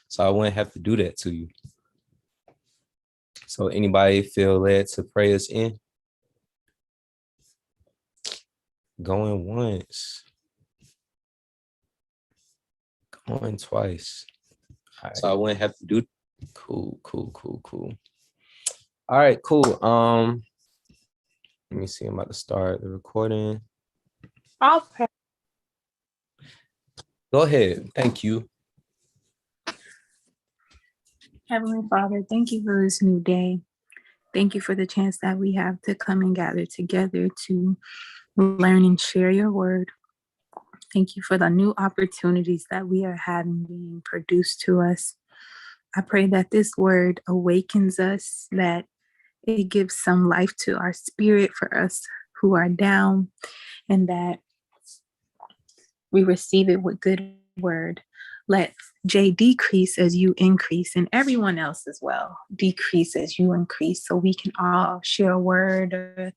so I wouldn't have to do that to you. So anybody feel led to pray us in? Going once. Going twice. All right. So I wouldn't have to do. Cool. All right, cool. Let me see. I'm about to start the recording. I'll pray. Go ahead. Thank you. Heavenly Father, thank you for this new day. Thank you for the chance that we have to come and gather together to learn and share your word. Thank you for the new opportunities that we are having being produced to us. I pray that this word awakens us, that it gives some life to our spirit for us who are down, and that we receive it with good word. Let Jay decrease as you increase, and everyone else as well decrease as you increase, so we can all share a word or a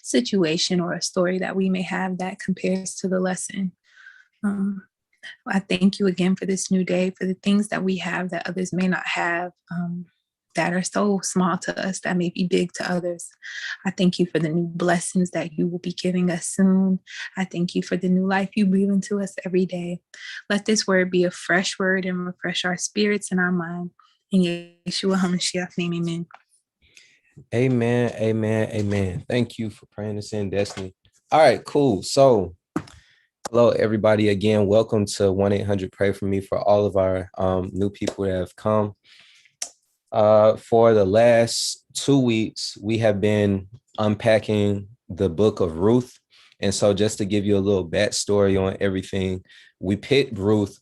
situation or a story that we may have that compares to the lesson. I thank you again for this new day, for the things that we have that others may not have, that are so small to us, that may be big to others. I thank you for the new blessings that you will be giving us soon. I thank you for the new life you breathe into us every day. Let this word be a fresh word and refresh our spirits and our mind. In Yeshua HaMashiach's name, amen. Amen. Thank you for praying us in, Destiny. All right, cool. So hello, everybody. Again, welcome to 1-800-PRAY-FOR-ME for all of our new people that have come. For the last 2 weeks, we have been unpacking the book of Ruth. And so just to give you a little backstory on everything, we picked Ruth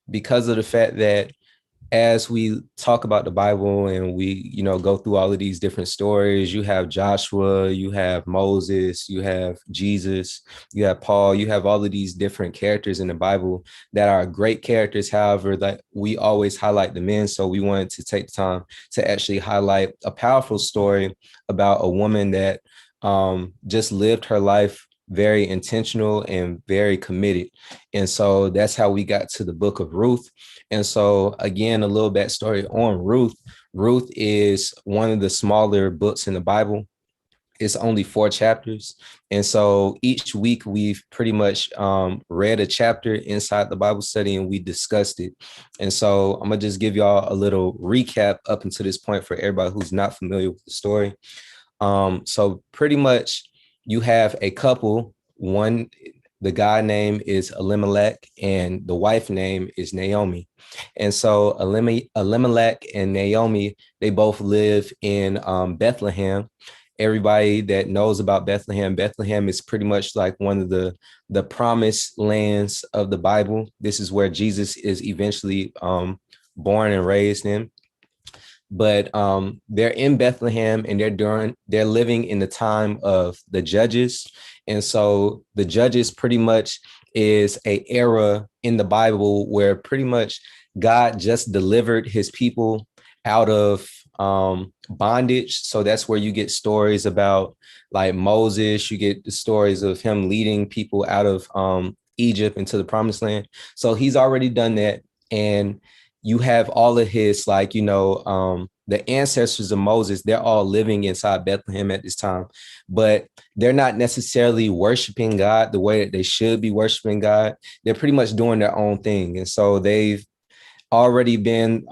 because of the fact that as we talk about the Bible and we, go through all of these different stories, you have Joshua, you have Moses, you have Jesus, you have Paul, you have all of these different characters in the Bible that are great characters. However, that we always highlight the men. So we wanted to take the time to actually highlight a powerful story about a woman that just lived her life very intentional and very committed. And so that's how we got to the book of Ruth. And so again, a little backstory on Ruth. Ruth is one of the smaller books in the Bible. It's only 4 chapters. And so each week we've pretty much read a chapter inside the Bible study and we discussed it. And so I'm gonna just give y'all a little recap up until this point for everybody who's not familiar with the story. So pretty much you have a couple, the guy name is Elimelech and the wife name is Naomi. And so Elimelech and Naomi, they both live in Bethlehem. Everybody that knows about Bethlehem is pretty much like one of the promised lands of the Bible. This is where Jesus is eventually born and raised in. But they're in Bethlehem and they're living in the time of the Judges. And so the Judges pretty much is a era in the Bible where pretty much God just delivered his people out of bondage. So that's where you get stories about like Moses, you get the stories of him leading people out of Egypt into the promised land. So he's already done that. And you have all of his, the ancestors of Moses, they're all living inside Bethlehem at this time, but they're not necessarily worshiping God the way that they should be worshiping God. They're pretty much doing their own thing. And so they've already been,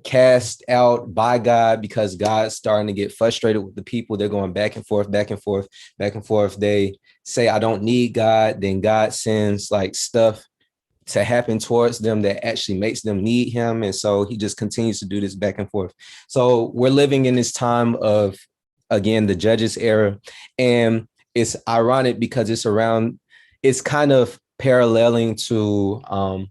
cast out by God because God's starting to get frustrated with the people. They're going back and forth. They say, I don't need God. Then God sends like stuff to happen towards them that actually makes them need him. And so he just continues to do this back and forth. So we're living in this time of, again, the Judges era. And it's ironic because it's kind of paralleling to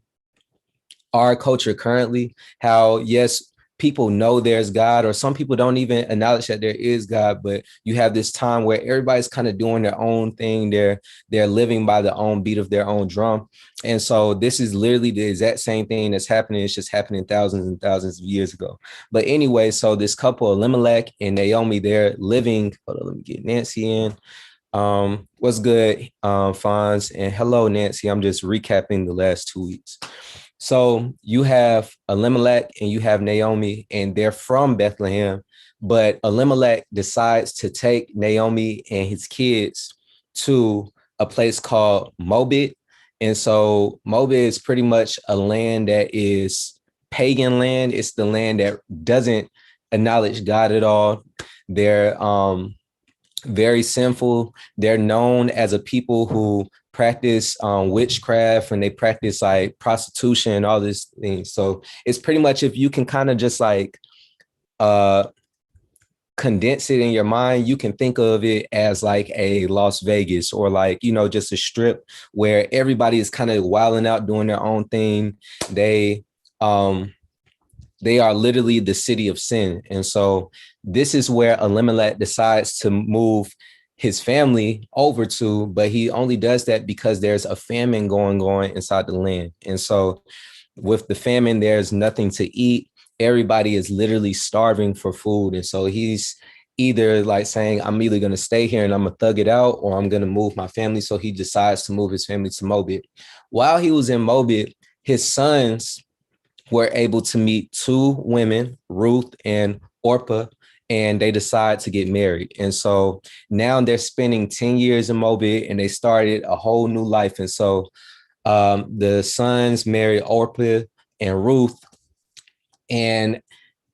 our culture currently, how, yes, people know there's God, or some people don't even acknowledge that there is God, but you have this time where everybody's kind of doing their own thing. They're living by the own beat of their own drum. And so this is literally the exact same thing that's happening. It's just happening thousands and thousands of years ago. But anyway, so this couple, Elimelech and Naomi, they're living, hold on, let me get Nancy in. What's good, Fonz? And hello, Nancy. I'm just recapping the last 2 weeks. So you have Elimelech and you have Naomi, and they're from Bethlehem. But Elimelech decides to take Naomi and his kids to a place called Mobit. And so Mobit is pretty much a land that is pagan land. It's the land that doesn't acknowledge God at all. They're very sinful. They're known as a people who practice witchcraft, and they practice like prostitution and all these things. So it's pretty much, if you can kind of just like uh condense it in your mind, you can think of it as like a Las Vegas, or like, just a strip where everybody is kind of wilding out, doing their own thing. They um they are literally the city of sin. And so this is where Elimelech decides to move his family over to, but he only does that because there's a famine going on inside the land. And so with the famine, there's nothing to eat. Everybody is literally starving for food. And so he's either like saying, I'm either going to stay here and I'm going to thug it out, or I'm going to move my family. So he decides to move his family to Mobit. While he was in Mobit, his sons were able to meet two women, Ruth and Orpah, and they decide to get married. And so now they're spending 10 years in Mobit, and they started a whole new life. And so the sons married Orpah and Ruth, and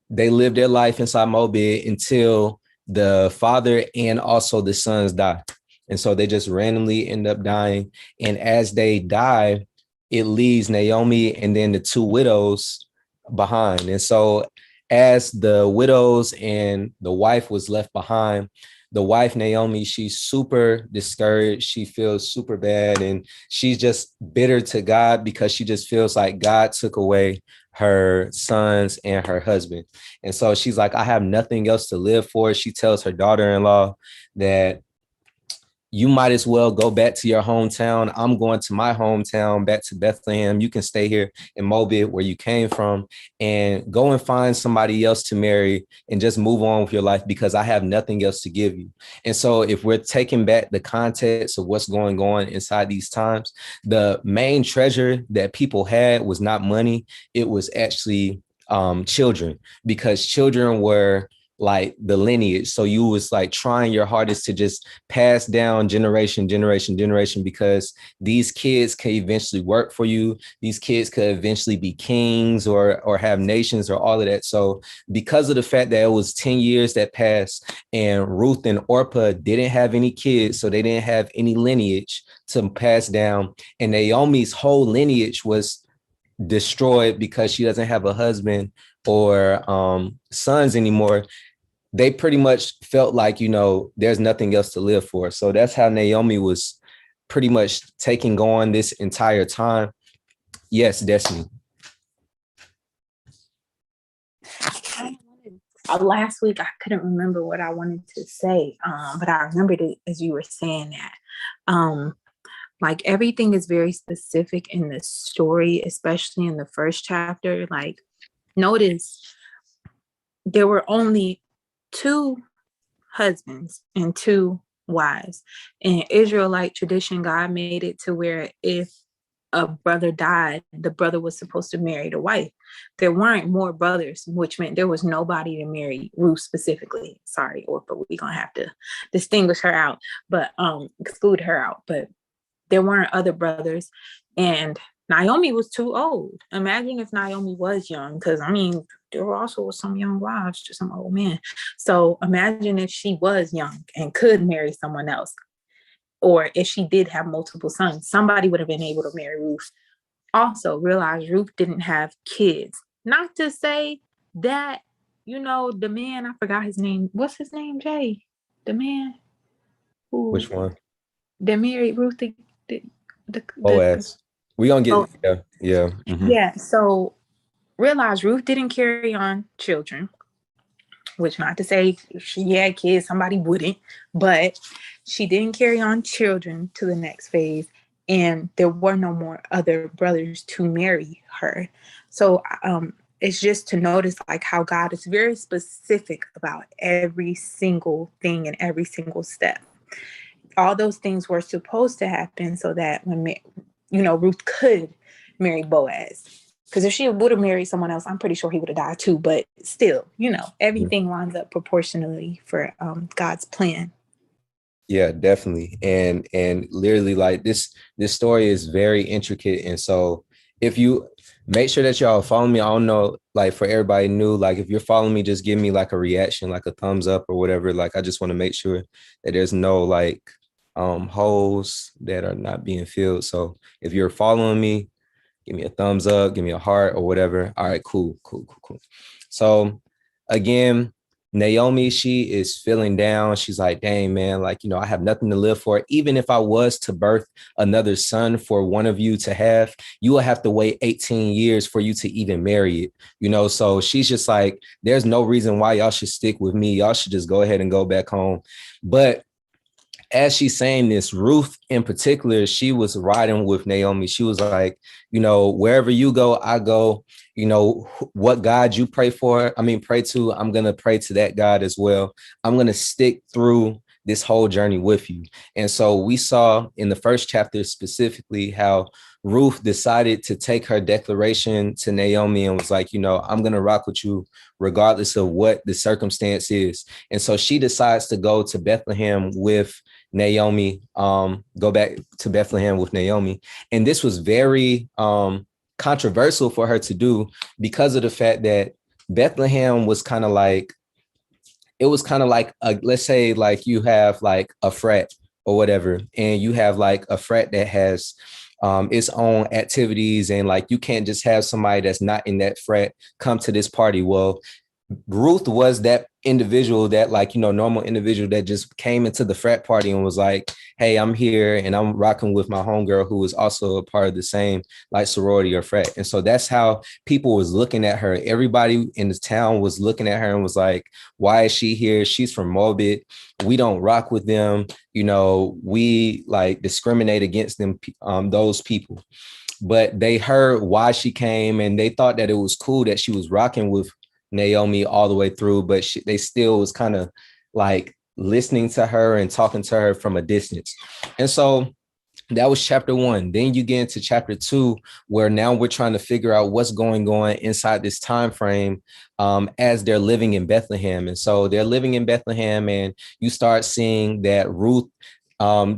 they lived their life inside Mobit until the father and also the sons die. And so they just randomly end up dying. And as they die, it leaves Naomi and then the two widows behind. And so as the widows and the wife was left behind, the wife, Naomi, she's super discouraged. She feels super bad, and she's just bitter to God because she just feels like God took away her sons and her husband. And so she's like, I have nothing else to live for. She tells her daughter-in-law that you might as well go back to your hometown. I'm going to my hometown, back to Bethlehem. You can stay here in Mobit, where you came from, and go and find somebody else to marry and just move on with your life, because I have nothing else to give you. And so if we're taking back the context of what's going on inside these times, the main treasure that people had was not money. It was actually children, because children were like the lineage. So you was like trying your hardest to just pass down generation, because these kids can eventually work for you. These kids could eventually be kings or have nations or all of that. So because of the fact that it was 10 years that passed, and Ruth and Orpah didn't have any kids, so they didn't have any lineage to pass down, and Naomi's whole lineage was destroyed because she doesn't have a husband or sons anymore. They pretty much felt like, there's nothing else to live for. So that's how Naomi was pretty much taking on this entire time. Yes, Destiny. Last week I couldn't remember what I wanted to say, but I remembered it as you were saying that. Like everything is very specific in the story, especially in the first chapter. Like, notice there were only two husbands and two wives. In Israelite tradition, God made it to where if a brother died, the brother was supposed to marry the wife. There weren't more brothers, which meant there was nobody to marry Ruth specifically. Sorry, Orpah, we're gonna have to distinguish her out, but exclude her out. But there weren't other brothers, and Naomi was too old. Imagine if Naomi was young, because there were also some young wives to some old men. So imagine if she was young and could marry someone else, or if she did have multiple sons, somebody would have been able to marry Ruth. Also, realize Ruth didn't have kids. Not to say that, the man, I forgot his name. What's his name, Jay? The man who Which one? that married Ruth, the Boaz. We gonna oh, get, yeah. Mm-hmm. yeah. So realize Ruth didn't carry on children, which not to say she had kids, somebody wouldn't, but she didn't carry on children to the next phase. And there were no more other brothers to marry her. So it's just to notice like how God is very specific about every single thing and every single step. All those things were supposed to happen so that when Ruth could marry Boaz. Because if she would have married someone else, I'm pretty sure he would have died too. But still, everything lines up proportionally for God's plan. Yeah, definitely. And literally, like, this story is very intricate. And so if you make sure that y'all follow me, I don't know, like, for everybody new, like, if you're following me, just give me like a reaction, like a thumbs up or whatever. Like, I just want to make sure that there's no like holes that are not being filled. So if you're following me, give me a thumbs up, give me a heart or whatever. All right, cool. So again, Naomi, she is feeling down. She's like, dang, man, like, I have nothing to live for. Even if I was to birth another son for one of you to have, you will have to wait 18 years for you to even marry it, So she's just like, there's no reason why y'all should stick with me. Y'all should just go ahead and go back home. But as she's saying this, Ruth in particular, she was riding with Naomi. She was like, wherever you go, I go. What God you pray to, I'm going to pray to that God as well. I'm going to stick through this whole journey with you. And so we saw in the first chapter specifically how Ruth decided to take her declaration to Naomi and was like, I'm going to rock with you regardless of what the circumstance is. And so she decides to go to Bethlehem with Naomi, go back to Bethlehem with Naomi. And this was very controversial for her to do because of the fact that Bethlehem was kind of like, let's say like you have like a frat or whatever, and you have like a frat that has its own activities, and like you can't just have somebody that's not in that frat come to this party. Well, Ruth was that individual, that like, normal individual that just came into the frat party and was like, hey, I'm here and I'm rocking with my homegirl who is also a part of the same like sorority or frat. And so that's how people was looking at her. Everybody in the town was looking at her and was like, why is she here? She's from Morbid. We don't rock with them. We like discriminate against them, those people. But they heard why she came and they thought that it was cool that she was rocking with Naomi all the way through, but they still was kind of like listening to her and talking to her from a distance. And so that was chapter 1. Then you get into chapter 2, where now we're trying to figure out what's going on inside this time frame as they're living in Bethlehem. And so they're living in Bethlehem, and you start seeing that Ruth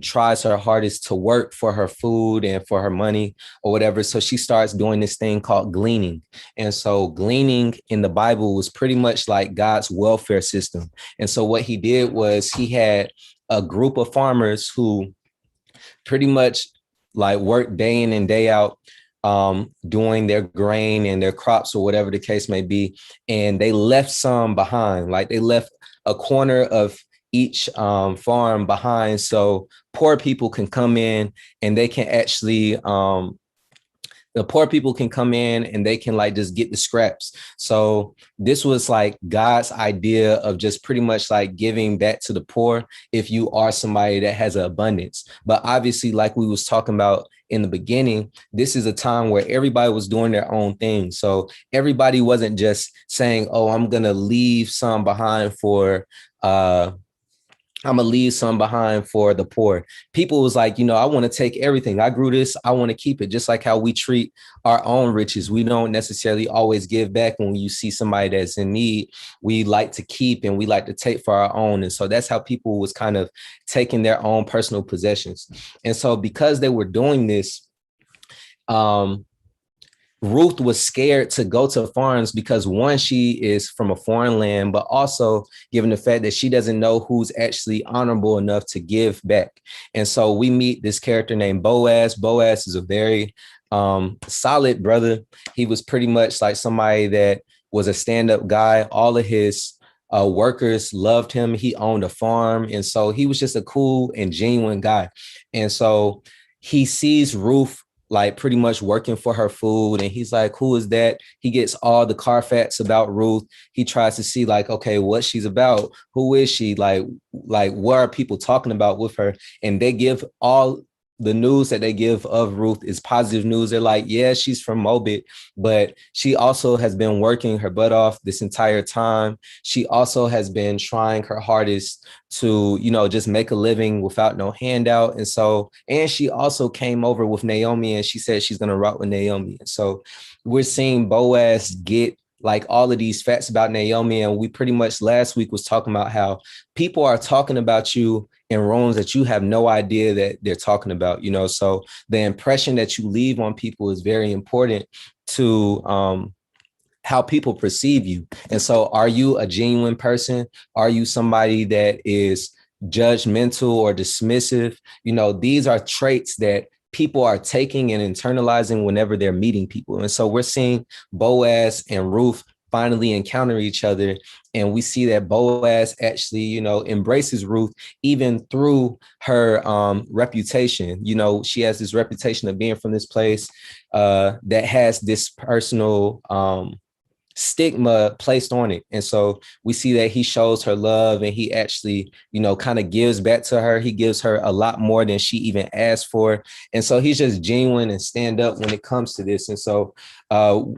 tries her hardest to work for her food and for her money or whatever. So she starts doing this thing called gleaning. And so gleaning in the Bible was pretty much like God's welfare system. And so what he did was he had a group of farmers who pretty much like worked day in and day out, doing their grain and their crops or whatever the case may be. And they left some behind, like they left a corner of each farm behind, so poor people can come in and they can actually the poor people can come in and they can like just get the scraps. So this was like God's idea of just pretty much like giving back to the poor if you are somebody that has an abundance. But obviously, like we was talking about in the beginning, this is a time where everybody was doing their own thing. So everybody wasn't just saying, oh, I'm gonna leave some behind for I'm gonna leave some behind for the poor. People was like, I want to take everything. I grew this. I want to keep it. Just like how we treat our own riches. We don't necessarily always give back when you see somebody that's in need. We like to keep and we like to take for our own. And so that's how people was kind of taking their own personal possessions. And so because they were doing this, Ruth was scared to go to farms because one, she is from a foreign land, but also given the fact that she doesn't know who's actually honorable enough to give back. And so we meet this character named Boaz. Boaz is a very solid brother. He was pretty much like somebody that was a stand-up guy. All of his workers loved him. He owned a farm. And so he was just a cool and genuine guy. And so he sees Ruth like pretty much working for her food. And he's like, who is that? He gets all the Carfax about Ruth. He tries to see like, okay, what she's about. Who is she? Like what are people talking about with her? And they give all the news that they give of Ruth is positive news. They're like, yeah, she's from Mobit, but she also has been working her butt off this entire time. She also has been trying her hardest to, just make a living without no handout. And so, and she also came over with Naomi and she said she's going to rock with Naomi. And so we're seeing Boaz get like all of these facts about Naomi. And we pretty much last week was talking about how people are talking about you in rooms that you have no idea that they're talking about, so the impression that you leave on people is very important to how people perceive you. And so are you a genuine person? Are you somebody that is judgmental or dismissive? These are traits that people are taking and internalizing whenever they're meeting people. And so we're seeing Boaz and Ruth finally encounter each other. And we see that Boaz actually, embraces Ruth even through her reputation. She has this reputation of being from this place that has this personal stigma placed on it. And so we see that he shows her love and he actually, kind of gives back to her. He gives her a lot more than she even asked for. And so he's just genuine and stand up when it comes to this. And so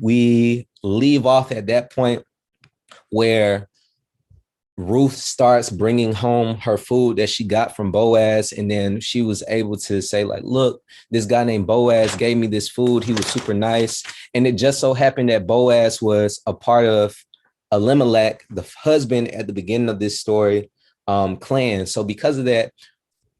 we leave off at that point where Ruth starts bringing home her food that she got from Boaz. And then she was able to say like, look, this guy named Boaz gave me this food. He was super nice. And it just so happened that Boaz was a part of Elimelech, the husband at the beginning of this story, clan. So because of that,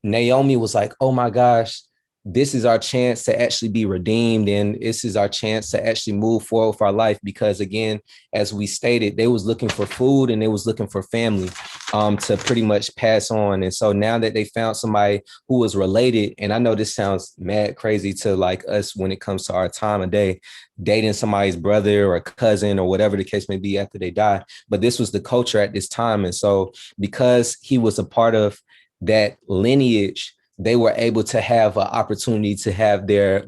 Naomi was like, oh my gosh, this is our chance to actually be redeemed. And this is our chance to actually move forward with our life. Because again, as we stated, they was looking for food and they was looking for family to pretty much pass on. And so now that they found somebody who was related, and I know this sounds mad crazy to like us when it comes to our time of day, dating somebody's brother or cousin or whatever the case may be after they die. But this was the culture at this time. And so because he was a part of that lineage, they were able to have an opportunity to have their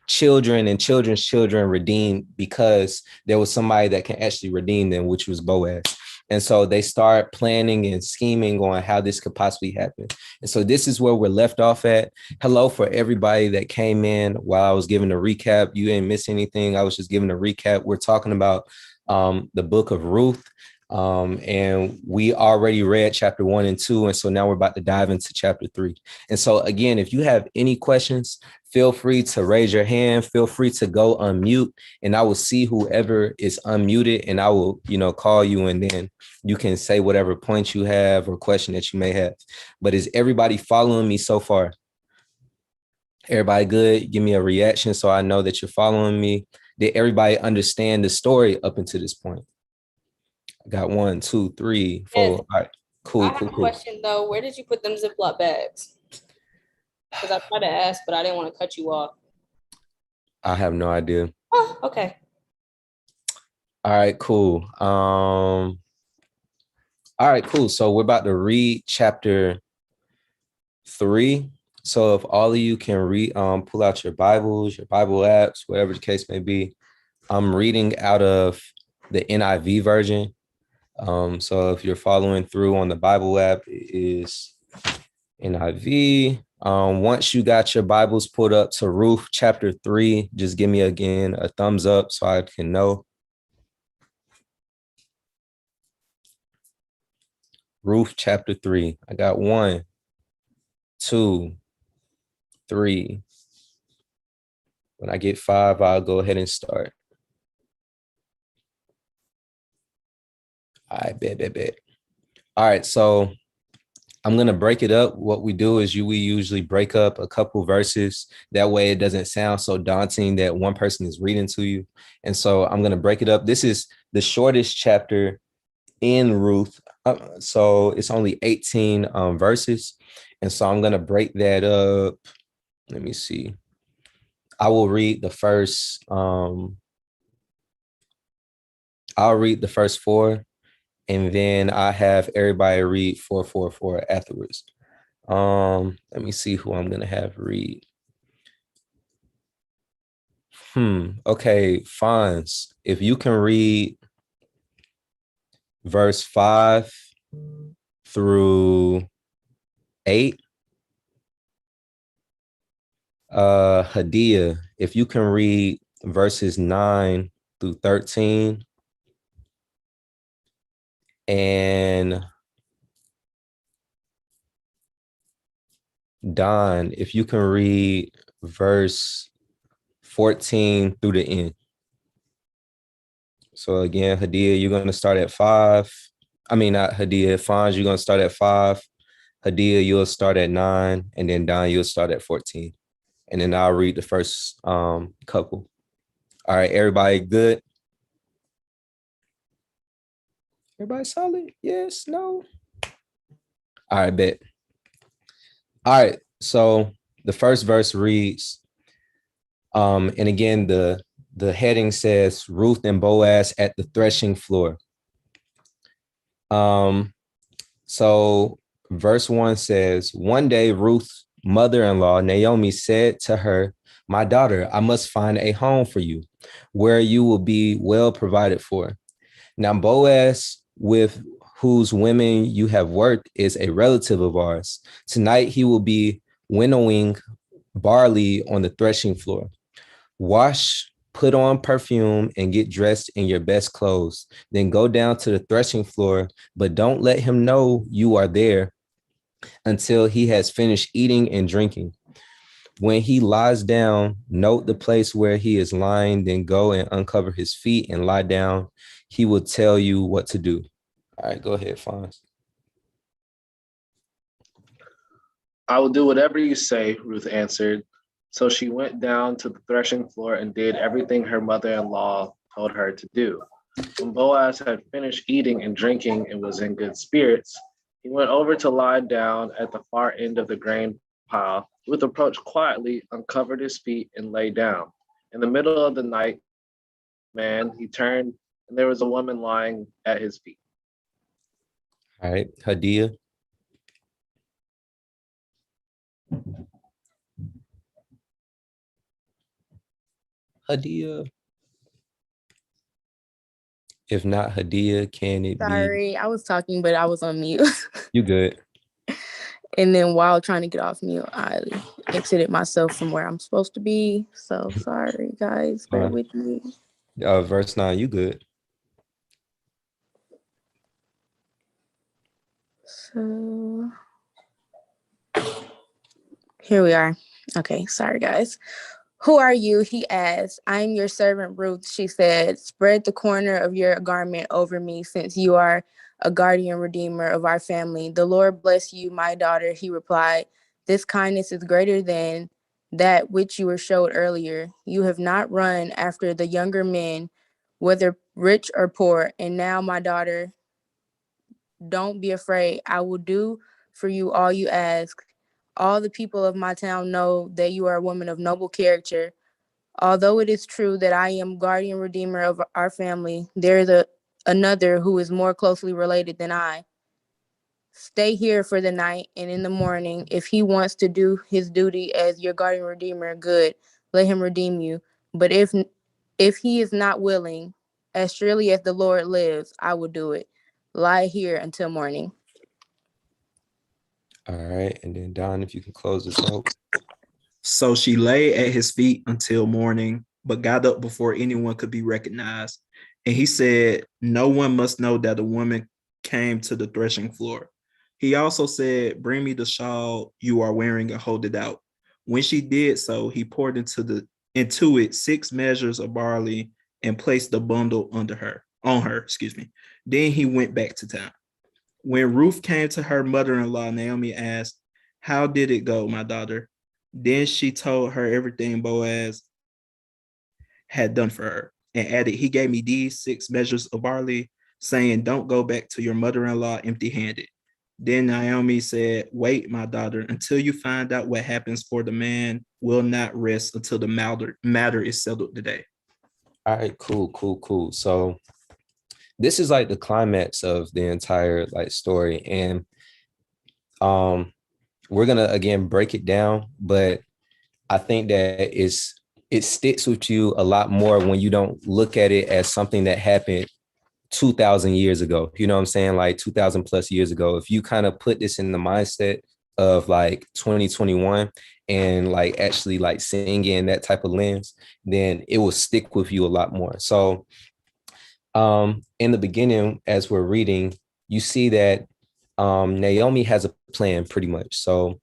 children and children's children redeemed because there was somebody that can actually redeem them, which was Boaz. And so they start planning and scheming on how this could possibly happen. And so this is where we're left off at. Hello for everybody that came in while I was giving a recap. You didn't miss anything. I was just giving a recap. We're talking about the book of Ruth. And we already read chapter 1 and 2. And so now we're about to dive into chapter 3. And so again, if you have any questions, feel free to raise your hand. Feel free to go unmute and I will see whoever is unmuted and I will, call you and then you can say whatever points you have or question that you may have. But is everybody following me so far? Everybody good? Give me a reaction so I know that you're following me. Did everybody understand the story up until this point? Got 1, 2, 3, 4. Yes. All right, cool. I have a question though. Where did you put them Ziploc bags? Because I tried to ask, but I didn't want to cut you off. I have no idea. Oh, okay. All right, cool. All right, cool. So we're about to read chapter 3. So if all of you can read, pull out your Bibles, your Bible apps, whatever the case may be. I'm reading out of the NIV version. So if you're following through on the Bible app, it is NIV. Once you got your Bibles pulled up to Ruth chapter 3, just give me again a thumbs up so I can know. Ruth chapter 3. I got 1, 2, 3. When I get 5, I'll go ahead and start. All right, bet. All right, so I'm going to break it up. What we do is we usually break up a couple verses. That way it doesn't sound so daunting that one person is reading to you. And so I'm going to break it up. This is the shortest chapter in Ruth. So it's only 18 verses. And so I'm going to break that up. Let me see. I will read the first. I'll read the first 4. And then I have everybody read 4 afterwards. Let me see who I'm gonna have read. Okay, Fonz, if you can read verse 5 through 8, Hadia, if you can read verses 9 through 13, and Don, if you can read verse 14 through the end. So again, Hadia, you're going to start at 5. I mean, not Hadia, Fonz, you're going to start at 5. Hadia, you'll start at 9. And then Don, you'll start at 14. And then I'll read the first couple. All right, everybody good? Everybody solid? Yes, no? All right, bet. All right, so the first verse reads, and again, the heading says Ruth and Boaz at the threshing floor. So verse 1 says, one day Ruth's mother-in-law, Naomi, said to her, my daughter, I must find a home for you where you will be well provided for. Now, Boaz, with whose women you have worked, is a relative of ours. Tonight he will be winnowing barley on the threshing floor. Wash, put on perfume, and get dressed in your best clothes. Then go down to the threshing floor, but don't let him know you are there until he has finished eating and drinking. When he lies down, note the place where he is lying, then go and uncover his feet and lie down. He will tell you what to do. All right, go ahead, Fonz. I will do whatever you say, Ruth answered. So she went down to the threshing floor and did everything her mother-in-law told her to do. When Boaz had finished eating and drinking and was in good spirits, he went over to lie down at the far end of the grain pile. Ruth approached quietly, uncovered his feet, and lay down. In the middle of the night, he turned, and there was a woman lying at his feet. All right, Hadia. Hadia. If not Hadia, can it be? Sorry, I was talking, but I was on mute. You good. And then while trying to get off mute, I exited myself from where I'm supposed to be. So sorry, guys. Bear with me. Verse 9, you good. So here we are. Okay, sorry, guys. Who are you? He asked. I am your servant Ruth, she said. Spread the corner of your garment over me, since you are a guardian redeemer of our family. The Lord bless you, my daughter, he replied. This kindness is greater than that which you were showed earlier. You have not run after the younger men, whether rich or poor. And now, my daughter, don't be afraid. I will do for you all you ask. All the people of my town know that you are a woman of noble character. Although it is true that I am guardian redeemer of our family, there is another who is more closely related than I. Stay here for the night, and in the morning, if he wants to do his duty as your guardian redeemer, good, let him redeem you. But if he is not willing, as surely as the Lord lives, I will do it. Lie here until morning. All right, and then Don, if you can close this out. So she lay at his feet until morning, but got up before anyone could be recognized. And he said, no one must know that a woman came to the threshing floor. He also said, bring me the shawl you are wearing and hold it out. When she did so, he poured into it 6 measures of barley and placed the bundle on her. Then he went back to town. When Ruth came to her mother-in-law, Naomi asked, how did it go, my daughter? Then she told her everything Boaz had done for her and added, he gave me these 6 measures of barley, saying, don't go back to your mother-in-law empty-handed. Then Naomi said, wait, my daughter, until you find out what happens, for the man will not rest until the matter is settled today. All right, cool. So this is like the climax of the entire like story. And we're gonna again break it down, but I think that it sticks with you a lot more when you don't look at it as something that happened 2,000 years ago. You know what I'm saying? Like 2,000 plus years ago. If you kind of put this in the mindset of like 2021 and like actually like seeing in that type of lens, then it will stick with you a lot more. So in the beginning, as we're reading, you see that Naomi has a plan pretty much. So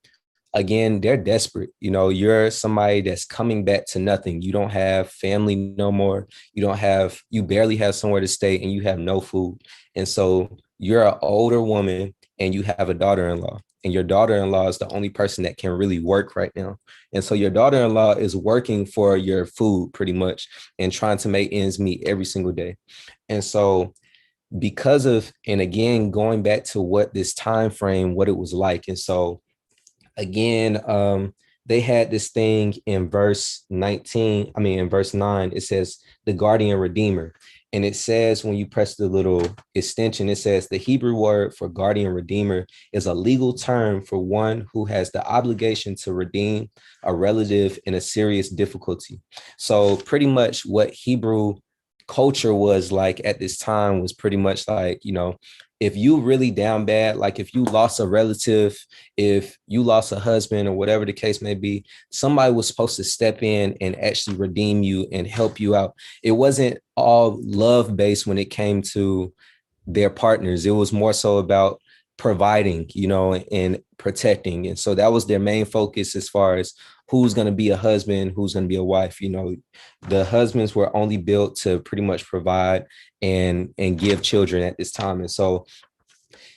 again, they're desperate. You know, you're somebody that's coming back to nothing. You don't have family no more. You barely have somewhere to stay, and you have no food. And so you're an older woman and you have a daughter-in-law. And your daughter-in-law is the only person that can really work right now. And so your daughter-in-law is working for your food pretty much and trying to make ends meet every single day. And so because of, and again, going back to what this time frame, what it was like. And so again, they had this thing in verse 19, in verse 9, it says the guardian redeemer. And it says, when you press the little extension, it says the Hebrew word for guardian redeemer is a legal term for one who has the obligation to redeem a relative in a serious difficulty. So pretty much what Hebrew culture was like at this time was pretty much like, you know, if you really down bad, like if you lost a relative, if you lost a husband or whatever the case may be, somebody was supposed to step in and actually redeem you and help you out. It wasn't all love based when it came to their partners. It was more so about providing, you know, and protecting. And so that was their main focus as far as who's going to be a husband, who's going to be a wife. You know, the husbands were only built to pretty much provide and give children at this time. And so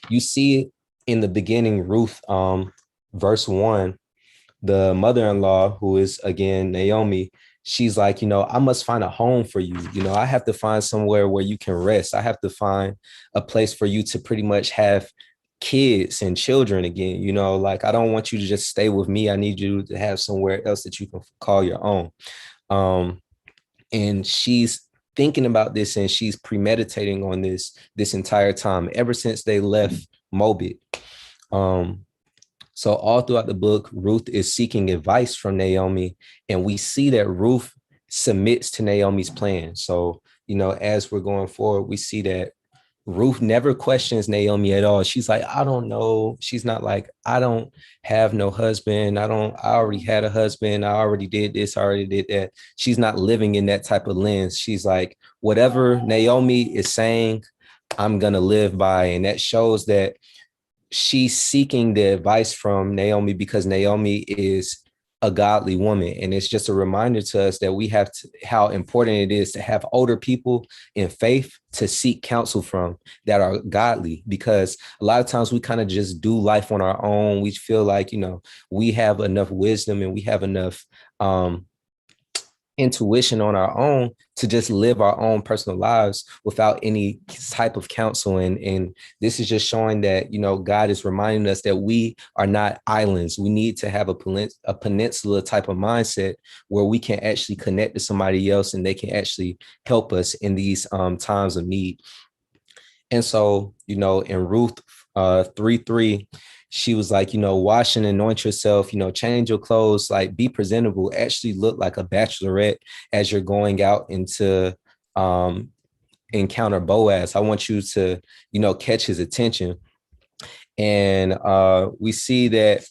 you see in the beginning, Ruth, verse 1, the mother-in-law, who is again Naomi, she's like, you know, I must find a home for you. You know, I have to find somewhere where you can rest. I have to find a place for you to pretty much have kids and children again. You know, like, I don't want you to just stay with me. I need you to have somewhere else that you can call your own. And she's thinking about this and she's premeditating on this entire time, ever since they left Moabit. So all throughout the book, Ruth is seeking advice from Naomi, and we see that Ruth submits to Naomi's plan. So, you know, as we're going forward, we see that Ruth never questions Naomi at all. She's like, I don't know. She's not like, I don't have no husband. I already had a husband. I already did this. I already did that. She's not living in that type of lens. She's like, whatever Naomi is saying, I'm going to live by. And that shows that she's seeking the advice from Naomi because Naomi is a godly woman. And it's just a reminder to us that we have to, how important it is to have older people in faith to seek counsel from that are godly, because a lot of times we kind of just do life on our own. We feel like, you know, we have enough wisdom and we have enough intuition on our own to just live our own personal lives without any type of counsel. And this is just showing that, you know, God is reminding us that we are not islands. We need to have a peninsula type of mindset where we can actually connect to somebody else and they can actually help us in these times of need. And so, you know, in Ruth 3:3, she was like, you know, wash and anoint yourself, you know, change your clothes, like be presentable, actually look like a bachelorette as you're going out into encounter Boaz. I want you to, you know, catch his attention. And we see that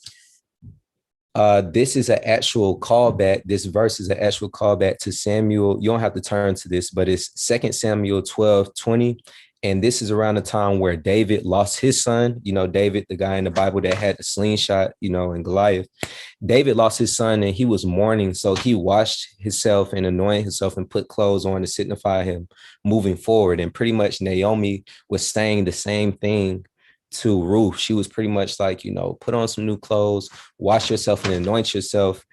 this is an actual callback. This verse is an actual callback to Samuel. You don't have to turn to this, but it's 2 Samuel 12:20. And this is around the time where David lost his son. You know, David, the guy in the Bible that had the slingshot, you know, and Goliath. David lost his son and he was mourning. So he washed himself and anointed himself and put clothes on to signify him moving forward. And pretty much Naomi was saying the same thing to Ruth. She was pretty much like, you know, put on some new clothes, wash yourself and anoint yourself.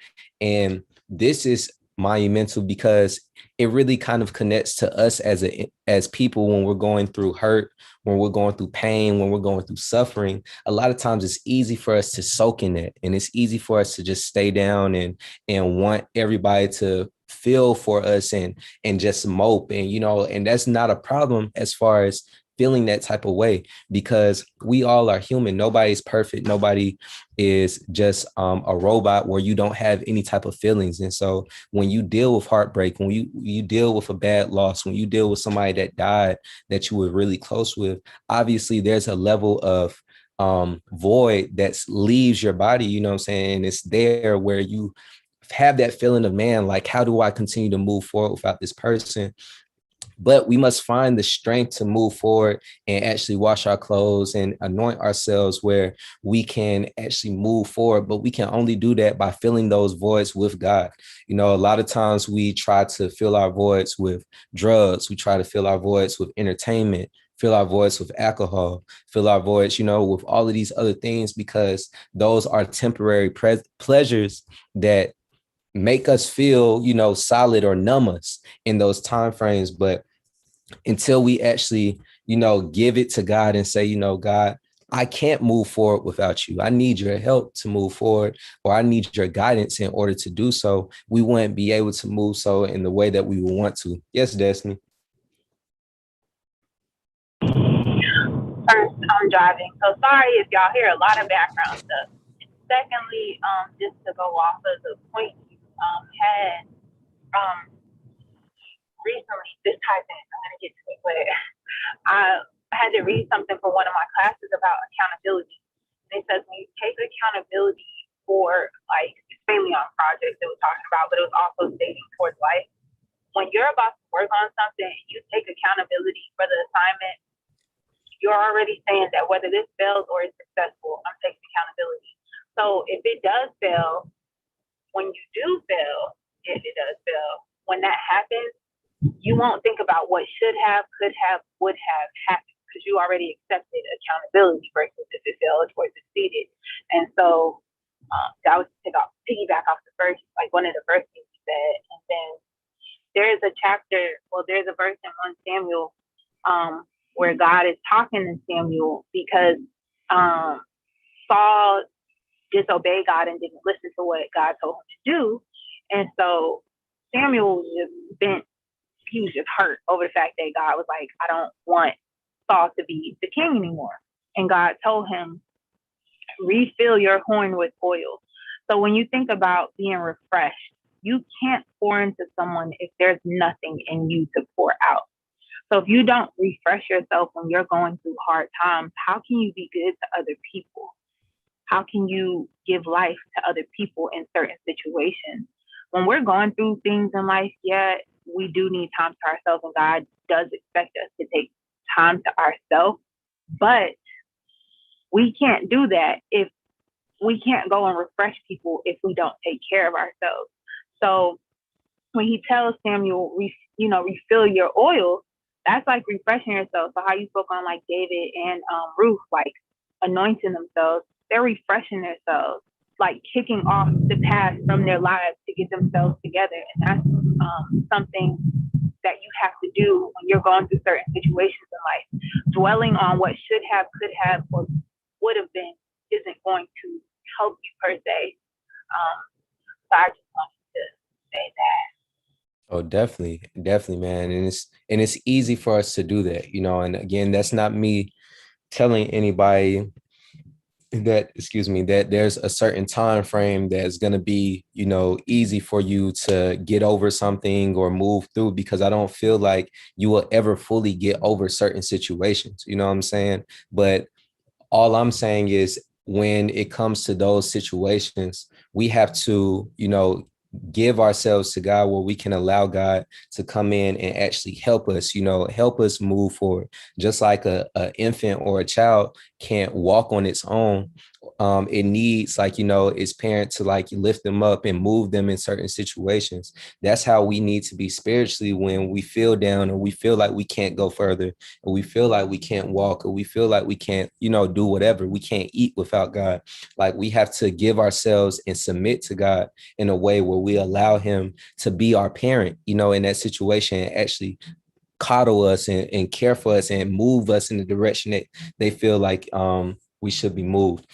And this is monumental because it really kind of connects to us as people when we're going through hurt, when we're going through pain, when we're going through suffering. A lot of times it's easy for us to soak in it, and it's easy for us to just stay down and want everybody to feel for us and just mope. And, you know, and that's not a problem as far as feeling that type of way, because we all are human. Nobody's perfect. Nobody is just a robot where you don't have any type of feelings. And so when you deal with heartbreak, when you deal with a bad loss, when you deal with somebody that died that you were really close with, obviously there's a level of void that leaves your body, you know what I'm saying? It's there where you have that feeling of, man, like, how do I continue to move forward without this person? But we must find the strength to move forward and actually wash our clothes and anoint ourselves where we can actually move forward. But we can only do that by filling those voids with God. You know, a lot of times we try to fill our voids with drugs. We try to fill our voids with entertainment, fill our voids with alcohol, fill our voids, you know, with all of these other things, because those are temporary pleasures that make us feel, you know, solid or numb us in those time frames. But until we actually, you know, give it to God and say, you know, God, I can't move forward without you. I need your help to move forward, or I need your guidance in order to do so. We wouldn't be able to move so in the way that we would want to. Yes, Destiny. First, I'm driving, so sorry if y'all hear a lot of background stuff. Secondly, just to go off of the point you had recently, this ties in. I'm gonna get to it, but I had to read something for one of my classes about accountability. And it says when you take accountability for, like, it's mainly on projects it was talking about, but it was also stating towards life. When you're about to work on something, you take accountability for the assignment. You're already saying that whether this fails or is successful, I'm taking accountability. So if it does fail, when you do fail, if it does fail, when that happens, you won't think about what should have, could have, would have happened, because you already accepted accountability versus if it failed or succeeded. And so that was to piggyback off the first, like one of the first things you said. And then there's a chapter, well, there's a verse in 1 Samuel where God is talking to Samuel because Saul disobeyed God and didn't listen to what God told him to do. And so Samuel was just bent. He was just hurt over the fact that God was like, I don't want Saul to be the king anymore. And God told him, refill your horn with oil. So when you think about being refreshed, you can't pour into someone if there's nothing in you to pour out. So if you don't refresh yourself when you're going through hard times, how can you be good to other people? How can you give life to other people in certain situations? When we're going through things in life, yeah, we do need time to ourselves, and God does expect us to take time to ourselves. But we can't do that if we can't go and refresh people if we don't take care of ourselves. So when he tells Samuel, refill your oil, that's like refreshing yourself. So how you spoke on like David and Ruth, like anointing themselves, they're refreshing themselves, like kicking off the past from their lives to get themselves together. And that's something that you have to do when you're going through certain situations in life. Dwelling on what should have, could have, or would have been isn't going to help you per se. So I just wanted to say that. Oh, definitely, man. And it's easy for us to do that, you know. And again, that's not me telling anybody that there's a certain time frame that's going to be, you know, easy for you to get over something or move through, because I don't feel like you will ever fully get over certain situations, you know what I'm saying? But all I'm saying is, when it comes to those situations, we have to, you know, give ourselves to God, where we can allow God to come in and actually help us, you know, help us move forward. Just like a infant or a child can't walk on its own. It needs, like, you know, its parent to like lift them up and move them in certain situations. That's how we need to be spiritually when we feel down, or we feel like we can't go further, or we feel like we can't walk, or we feel like we can't, you know, do whatever. We can't eat without God. Like, we have to give ourselves and submit to God in a way where we allow him to be our parent, you know, in that situation, and actually coddle us and care for us and move us in the direction that they feel like we should be moved.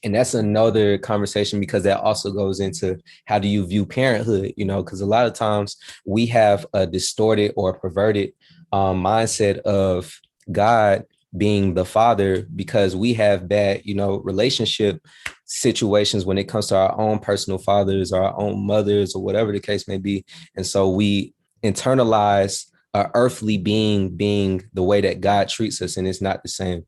And that's another conversation, because that also goes into how do you view parenthood, you know, because a lot of times we have a distorted or perverted mindset of God being the father, because we have bad, you know, relationship situations when it comes to our own personal fathers or our own mothers or whatever the case may be. And so we internalize our earthly being the way that God treats us, and it's not the same.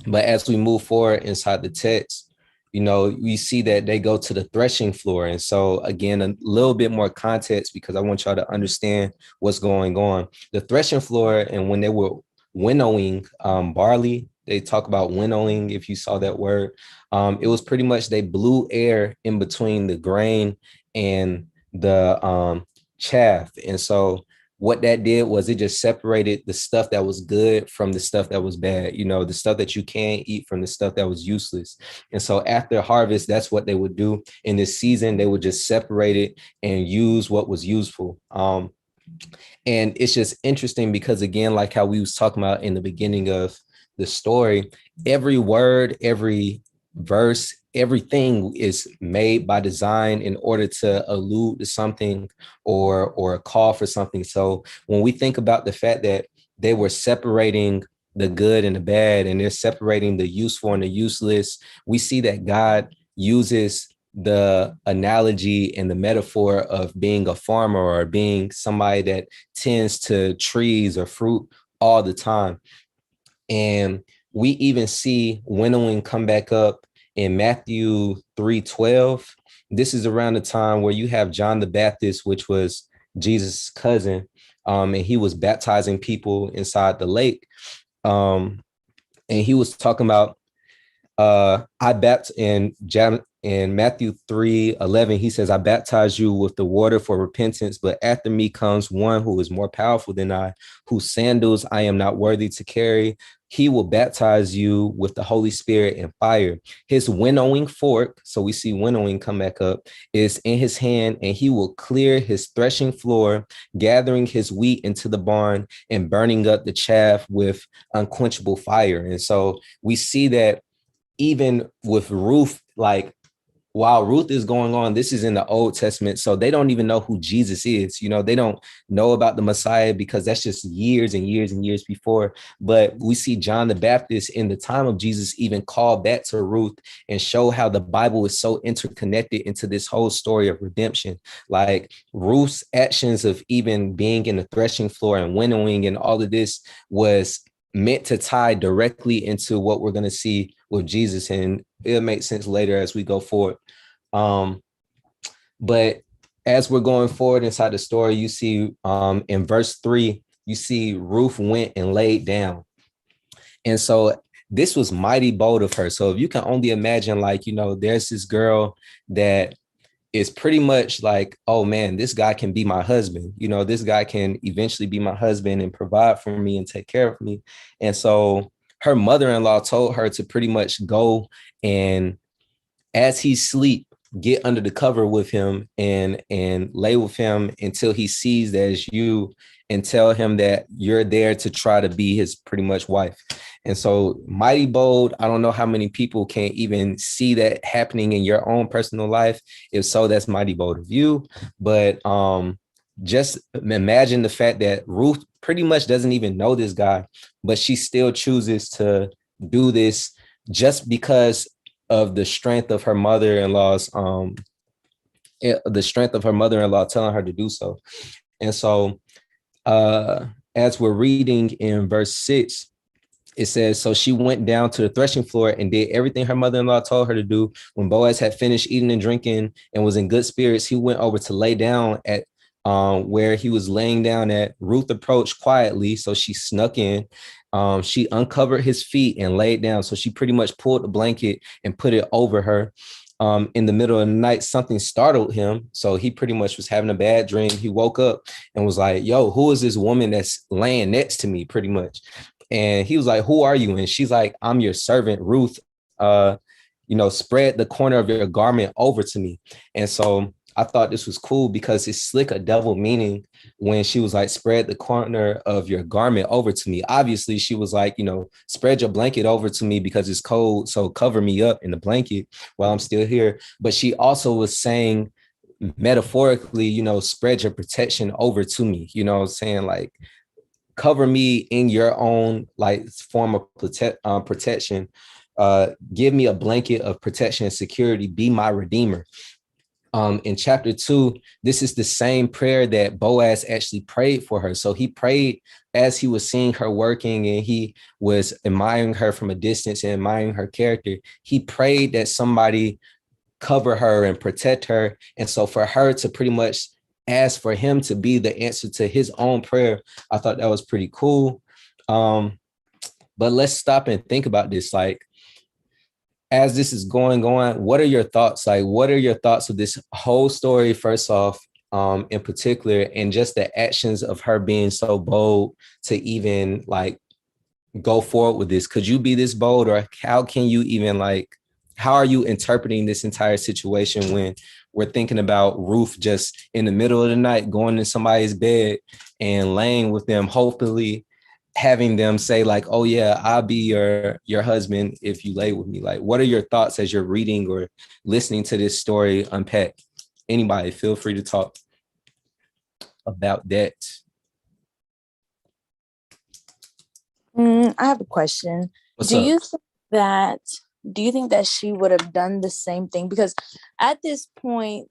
But as we move forward inside the text, you know, we see that they go to the threshing floor. And so again, a little bit more context, because I want y'all to understand what's going on. The threshing floor, and when they were winnowing barley, they talk about winnowing, if you saw that word. It was pretty much they blew air in between the grain and the chaff. And so what that did was it just separated the stuff that was good from the stuff that was bad, you know, the stuff that you can't eat from the stuff that was useless. And so after harvest, that's what they would do in this season. They would just separate it and use what was useful. And it's just interesting because, again, like how we was talking about in the beginning of the story, every word, every verse, everything is made by design in order to allude to something or call for something. So when we think about the fact that they were separating the good and the bad, and they're separating the useful and the useless, we see that God uses the analogy and the metaphor of being a farmer or being somebody that tends to trees or fruit all the time. And we even see winnowing come back up in Matthew 3:12. This is around the time where you have John the Baptist, which was Jesus' cousin, and he was baptizing people inside the lake. And he was talking about I baptize in Matthew 3:11, he says, I baptize you with the water for repentance, but after me comes one who is more powerful than I, whose sandals I am not worthy to carry. He will baptize you with the Holy Spirit and fire. His winnowing fork, so we see winnowing come back up, is in his hand, and he will clear his threshing floor, gathering his wheat into the barn and burning up the chaff with unquenchable fire. And so we see that even with Ruth, like while Ruth is going on, this is in the Old Testament. So they don't even know who Jesus is. You know, they don't know about the Messiah because that's just years and years and years before. But we see John the Baptist in the time of Jesus even call back to Ruth and show how the Bible is so interconnected into this whole story of redemption. Like Ruth's actions of even being in the threshing floor and winnowing and all of this was meant to tie directly into what we're going to see with Jesus, and it'll make sense later as we go forward. But as we're going forward inside the story, you see in verse 3, you see Ruth went and laid down. And so this was mighty bold of her. So if you can only imagine, like, you know, there's this girl that is pretty much like, oh man, this guy can be my husband. You know, this guy can eventually be my husband and provide for me and take care of me. And so her mother-in-law told her to pretty much go and as he sleep, get under the cover with him and lay with him until he sees that it's you, and tell him that you're there to try to be his pretty much wife. And so mighty bold. I don't know how many people can even see that happening in your own personal life. If so, that's mighty bold of you. But just imagine the fact that Ruth pretty much doesn't even know this guy, but she still chooses to do this just because of the strength of her mother-in-law's telling her to do so. And so as we're reading in verse 6, it says, so she went down to the threshing floor and did everything her mother-in-law told her to do. When Boaz had finished eating and drinking and was in good spirits, he went over to lay down at where he was laying down at. Ruth approached quietly, so she snuck in. She uncovered his feet and laid down. So she pretty much pulled the blanket and put it over her. In the middle of the night, something startled him. So he pretty much was having a bad dream. He woke up and was like, yo, who is this woman that's laying next to me, pretty much? And he was like, who are you? And she's like, I'm your servant, Ruth. Spread the corner of your garment over to me. And so I thought this was cool because it's slick a double meaning when she was like, spread the corner of your garment over to me. Obviously, she was like, spread your blanket over to me because it's cold. So cover me up in the blanket while I'm still here. But she also was saying metaphorically, spread your protection over to me, saying like, cover me in your own like form of protection. Give me a blanket of protection and security. Be my redeemer. in chapter 2, this is the same prayer that Boaz actually prayed for her. So he prayed as he was seeing her working, and he was admiring her from a distance and admiring her character. He prayed that somebody cover her and protect her. And so for her to pretty much ask for him to be the answer to his own prayer, I thought that was pretty cool. But let's stop and think about this. Like, as this is going on, what are your thoughts? Like, what are your thoughts of this whole story, first off, in particular, and just the actions of her being so bold to even like go forward with this? Could you be this bold, or how can you even like, how are you interpreting this entire situation when we're thinking about Ruth just in the middle of the night going in somebody's bed and laying with them, hopefully having them say like, oh yeah, I'll be your husband if you lay with me? Like, what are your thoughts as you're reading or listening to this story unpack? Anybody, feel free to talk about that. I have a question. What's Do up? you think that she would have done the same thing? Because at this point,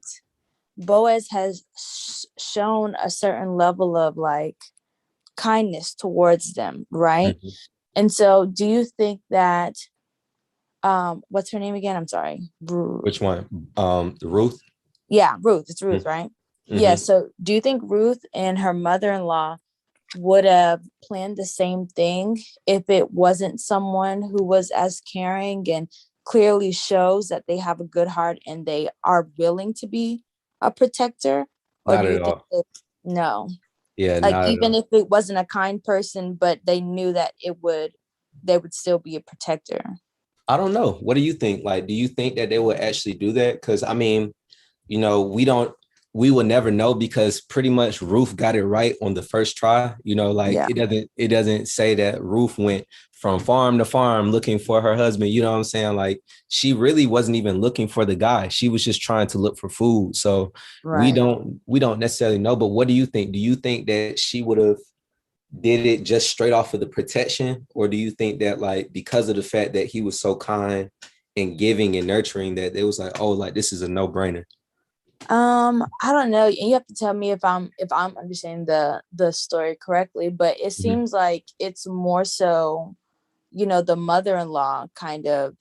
Boaz has shown a certain level of like kindness towards them, right? Mhm. And so do you think that what's her name again? I'm sorry. Which one? Ruth? Yeah, Ruth. It's Ruth, right? Mhm. Yeah. So do you think Ruth and her mother-in-law would have planned the same thing if it wasn't someone who was as caring and clearly shows that they have a good heart and they are willing to be a protector? Or Not do you at think all. that, no? Yeah, Like, not at even all. if it wasn't a kind person, but they knew that they would still be a protector. I don't know. What do you think? Like, do you think that they would actually do that? Because I mean, we will never know, because pretty much Ruth got it right on the first try. Like, Yeah. it doesn't say that Ruth went from farm to farm looking for her husband. You know what I'm saying? Like, she really wasn't even looking for the guy. She was just trying to look for food. So we Right. don't necessarily know. But what do you think? Do you think that she would have did it just straight off of the protection? Or do you think that, like, because of the fact that he was so kind and giving and nurturing, that it was like, oh, like, this is a no-brainer? I don't know. And you have to tell me if I'm understanding the story correctly, but it Mhm. seems like it's more so, the mother-in-law kind of,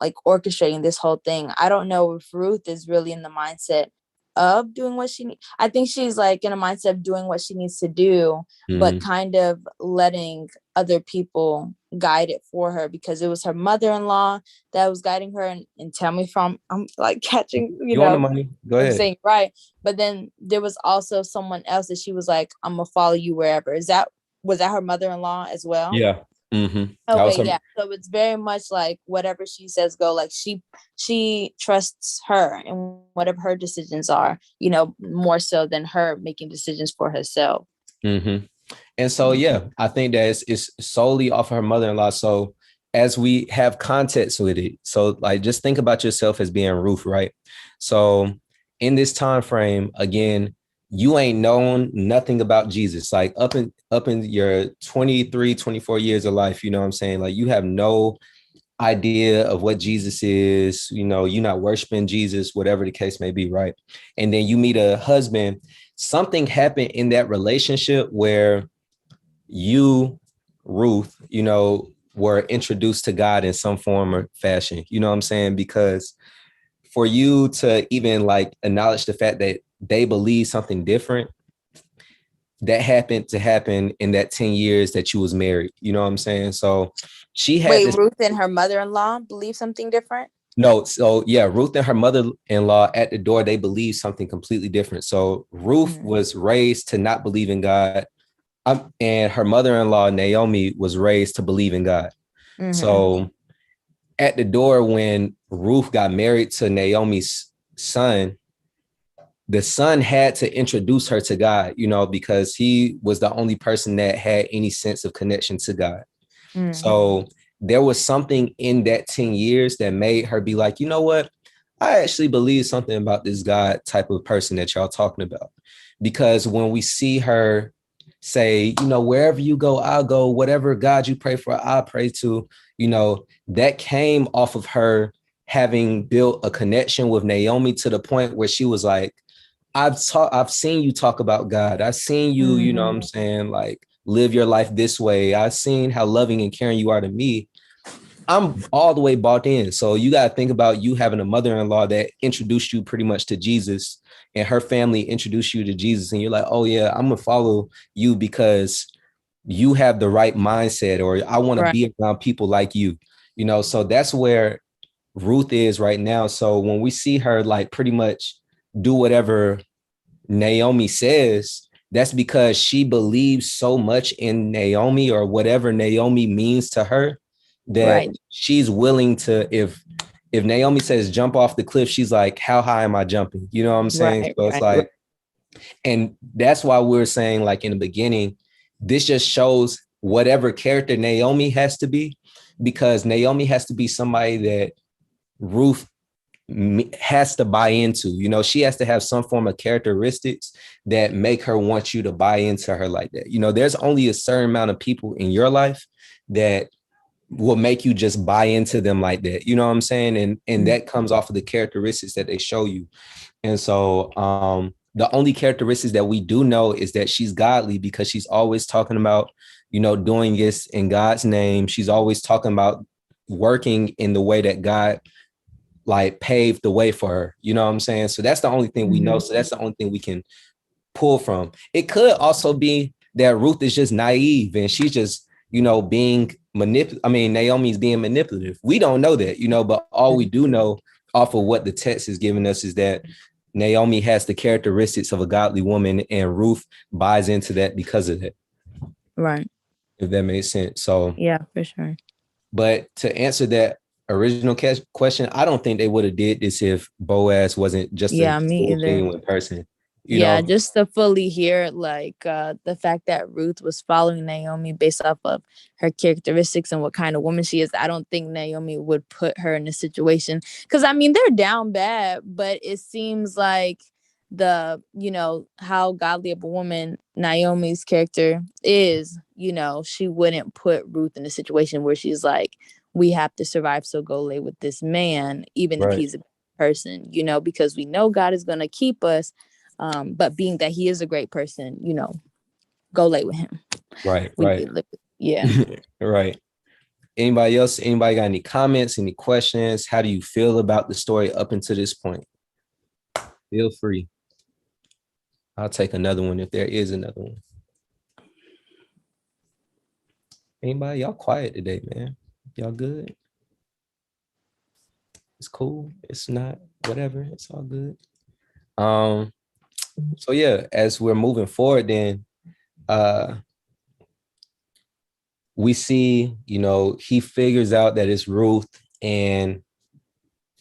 like orchestrating this whole thing. I don't know if Ruth is really in the mindset of doing what she needs. I think she's like in a mindset of doing what she needs to do, but Mhm. kind of letting other people guide it for her, because it was her mother-in-law that was guiding her. And tell me if I'm like catching, You want the money? Go I'm ahead. saying right. But then there was also someone else that she was like, I'm gonna follow you wherever. Was that her mother-in-law as well? Yeah. That was Okay, her. yeah. So it's very much like whatever she says go. Like she trusts her and whatever her decisions are, more so than her making decisions for herself. And so, yeah, I think that it's solely off of her mother-in-law. So as we have context with it, so like, just think about yourself as being Ruth, right? So in this time frame, again, you ain't known nothing about Jesus. Like, up in your 23, 24 years of life, you know what I'm saying? Like, you have no idea of what Jesus is. You're not worshiping Jesus, whatever the case may be, right? And then you meet a husband. Something happened in that relationship where you, Ruth, were introduced to God in some form or fashion. You know what I'm saying? Because for you to even like acknowledge the fact that they believe something different, that happened to happen in that 10 years that you was married. You know what I'm saying? So she had Wait, this. Ruth and her mother-in-law believe something different? No, so yeah, Ruth and her mother-in-law at the door, they believe something completely different. So Ruth Mm. was raised to not believe in God. And her mother-in-law, Naomi, was raised to believe in God. Mm-hmm. So at the door, when Ruth got married to Naomi's son, the son had to introduce her to God, because he was the only person that had any sense of connection to God. Mm. So there was something in that 10 years that made her be like, you know what? I actually believe something about this God type of person that y'all talking about. Because when we see her say, wherever you go, I'll go, whatever God you pray for, I'll pray to, that came off of her having built a connection with Naomi to the point where she was like, I've seen you talk about God. I've seen you, you know what I'm saying, like live your life this way. I've seen how loving and caring you are to me. I'm all the way bought in. So you got to think about you having a mother-in-law that introduced you pretty much to Jesus, and her family introduced you to Jesus. And you're like, oh yeah, I'm going to follow you because you have the right mindset, or I want to be around people like you, you know? So that's where Ruth is right now. So when we see her like pretty much do whatever Naomi says, that's because she believes so much in Naomi, or whatever Naomi means to her, that she's willing to, if Naomi says jump off the cliff, she's like, how high am I jumping? You know what I'm saying? So it's like, and that's why we're saying, like in the beginning, this just shows whatever character Naomi has to be, because Naomi has to be somebody that Ruth has to buy into. You know, she has to have some form of characteristics that make her want you to buy into her like that. You know, there's only a certain amount of people in your life that will make you just buy into them like that. You know what I'm saying? And that comes off of the characteristics that they show you. And so the only characteristics that we do know is that she's godly, because she's always talking about, you know, doing this in God's name. She's always talking about working in the way that God like paved the way for her. You know what I'm saying? So that's the only thing we know. So that's the only thing we can pull from. It could also be that Ruth is just naive and she's just, you know, being manipulative. I mean, Naomi's being manipulative. We don't know that, you know, but all we do know off of what the text is giving us is that Naomi has the characteristics of a godly woman, and Ruth buys into that because of that. Right. If that makes sense. So yeah, for sure. But to answer that original question, I don't think they would have did this if Boaz wasn't just a genuine person. You know? Just to fully hear like the fact that Ruth was following Naomi based off of her characteristics and what kind of woman she is. I don't think Naomi would put her in a situation, because I mean they're down bad, but it seems like the, you know, how godly of a woman Naomi's character is, you know, she wouldn't put Ruth in a situation where she's like, we have to survive, so go lay with this man, even if he's a person, you know, because we know God is going to keep us. But being that he is a great person, you know, go lay with him. Right. Yeah. Right. Anybody else? Anybody got any comments, any questions? How do you feel about the story up until this point? Feel free. I'll take another one if there is another one. Anybody? Y'all quiet today, man. Y'all good? It's cool. It's not, whatever. It's all good. So yeah, as we're moving forward, then we see, you know, he figures out that it's Ruth, and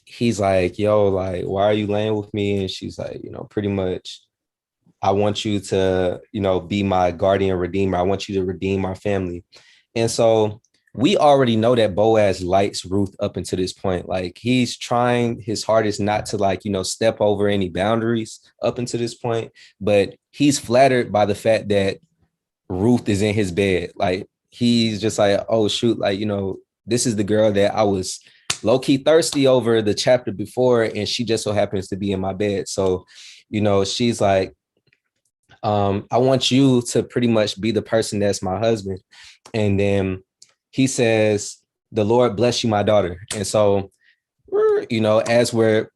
he's like, yo, like, why are you laying with me? And she's like, you know, pretty much, I want you to, you know, be my guardian redeemer. I want you to redeem our family. And so we already know that Boaz likes Ruth up until this point. Like, he's trying his hardest not to, like, you know, step over any boundaries up until this point, but he's flattered by the fact that Ruth is in his bed. Like, he's just like, oh shoot, like, you know, this is the girl that I was low-key thirsty over the chapter before, and she just so happens to be in my bed. So, you know, she's like, I want you to pretty much be the person that's my husband. And then he says, the Lord bless you, my daughter. And so, you know, as we're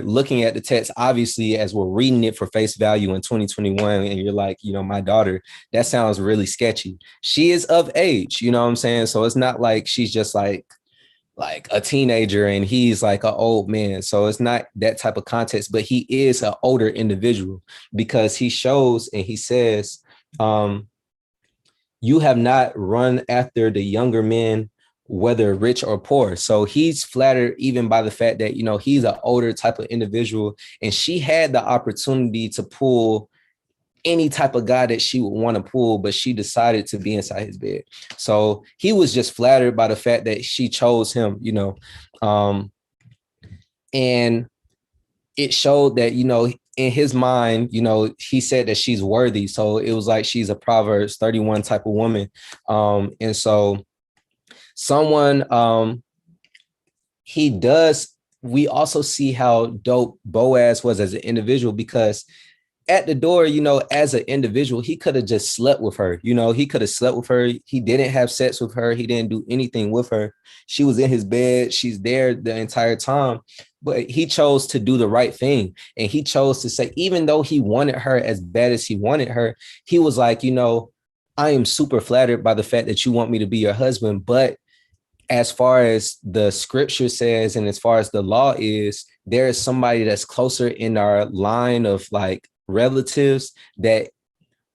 looking at the text, obviously, as we're reading it for face value in 2021, and you're like, you know, my daughter, that sounds really sketchy. She is of age, you know what I'm saying? So it's not like she's just like a teenager and he's like an old man. So it's not that type of context, but he is an older individual, because he shows and he says, you have not run after the younger men, whether rich or poor. So he's flattered even by the fact that, you know, he's an older type of individual, and she had the opportunity to pull any type of guy that she would want to pull, but she decided to be inside his bed. So he was just flattered by the fact that she chose him, you know, and it showed that, you know, in his mind, you know, he said that she's worthy. So it was like she's a Proverbs 31 type of woman. And so someone, he does we also see how dope Boaz was as an individual, because at the door, as an individual, he could have just slept with her. He could have slept with her. He didn't have sex with her. He didn't do anything with her. She was in his bed. She's there the entire time. But he chose to do the right thing. And he chose to say, even though he wanted her as bad as he wanted her, he was like, I am super flattered by the fact that you want me to be your husband. But as far as the scripture says, and as far as the law is, there is somebody that's closer in our line of like relatives that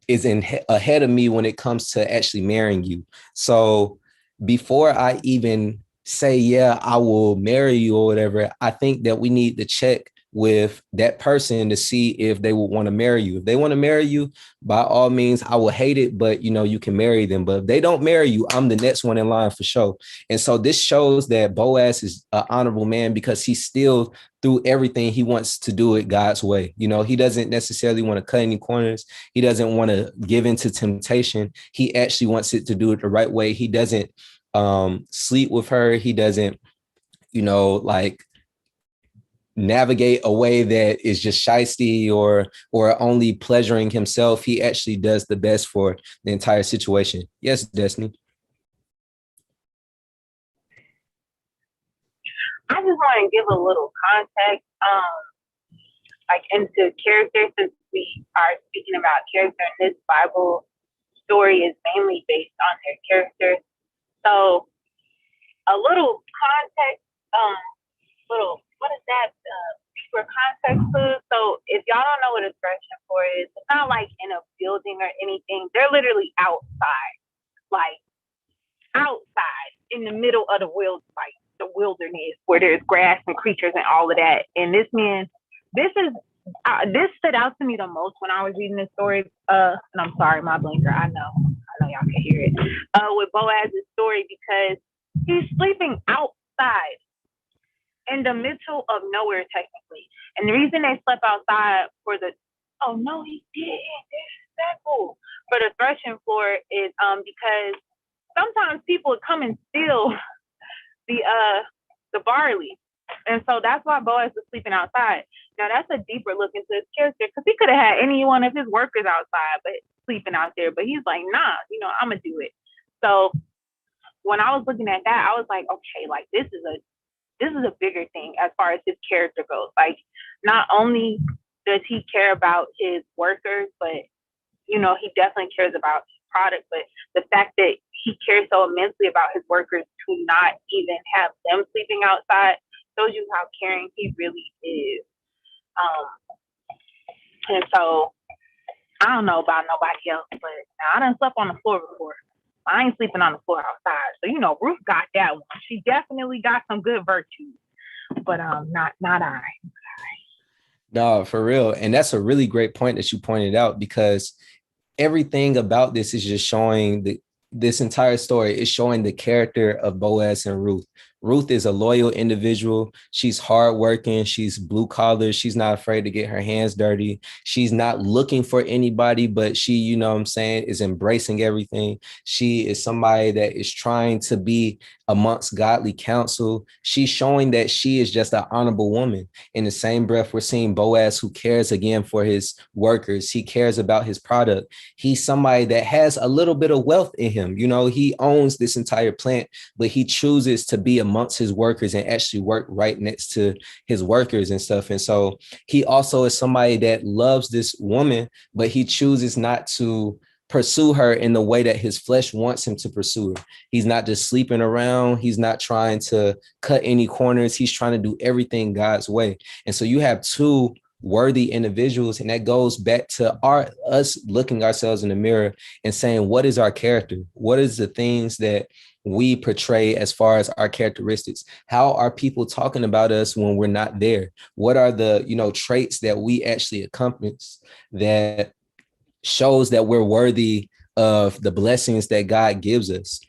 is ahead of me when it comes to actually marrying you. So before I even say, yeah, I will marry you or whatever, I think that we need to check with that person to see if they would want to marry you. If they want to marry you, by all means, I will hate it, but you can marry them. But if they don't marry you, I'm the next one in line for sure. And so this shows that Boaz is an honorable man, because he still, through everything, he wants to do it God's way. He doesn't necessarily want to cut any corners. He doesn't want to give into temptation. He actually wants it to do it the right way. He doesn't sleep with her. He doesn't, like navigate a way that is just shysty or only pleasuring himself. He actually does the best for the entire situation. Yes, Destiny. I just want to give a little context, like into character, since we are speaking about character, and this Bible story is mainly based on their character. So, a little context, what is that? Deeper context clue. So, if y'all don't know what a threshing floor is, it's not like in a building or anything. They're literally outside, like outside in the middle of the wilderness, where there's grass and creatures and all of that. And this stood out to me the most when I was reading this story. And I'm sorry, my blinker. I know y'all can hear it. With Boaz's story, because he's sleeping outside in the middle of nowhere, technically. And the reason they slept outside for the he didn't. Disrespectful. For the threshing floor is because sometimes people would come and steal the barley. And so that's why Boaz was sleeping outside. Now that's a deeper look into his character, because he could have had any one of his workers outside but sleeping out there. But he's like, nah, I'm gonna do it. So when I was looking at that, I was like, okay, like this is a bigger thing as far as his character goes. Like, not only does he care about his workers, but he definitely cares about his product. But the fact that he cares so immensely about his workers to not even have them sleeping outside shows you how caring he really is. And so I don't know about nobody else, but I done slept on the floor before. I ain't sleeping on the floor outside. So Ruth got that one. She definitely got some good virtues, but not I. No, for real. And that's a really great point that you pointed out, because everything about this is just showing this entire story is showing the character of Boaz and Ruth. Ruth is a loyal individual. She's hardworking. She's blue collar. She's not afraid to get her hands dirty. She's not looking for anybody, but she, is embracing everything. She is somebody that is trying to be amongst godly counsel. She's showing that she is just an honorable woman. In the same breath, we're seeing Boaz, who cares again for his workers. He cares about his product. He's somebody that has a little bit of wealth in him. He owns this entire plant, but he chooses to be amongst his workers and actually work right next to his workers and stuff. And so he also is somebody that loves this woman, but he chooses not to pursue her in the way that his flesh wants him to pursue her. He's not just sleeping around. He's not trying to cut any corners. He's trying to do everything God's way. And so you have two worthy individuals, and that goes back to us looking ourselves in the mirror and saying, what is our character? What is the things that we portray as far as our characteristics? How are people talking about us when we're not there? What are the traits that we actually accomplish that shows that we're worthy of the blessings that God gives us?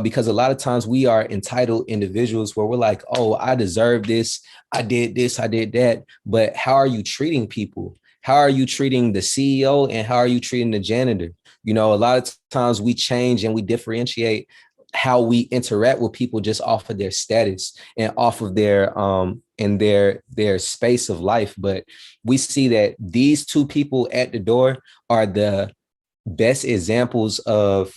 Because a lot of times we are entitled individuals where we're like, oh, I deserve this, I did that. But how are you treating people? How are you treating the CEO, and how are you treating the janitor? A lot of times we change and we differentiate how we interact with people just off of their status and off of their in their space of life. But we see that these two people at the door are the best examples of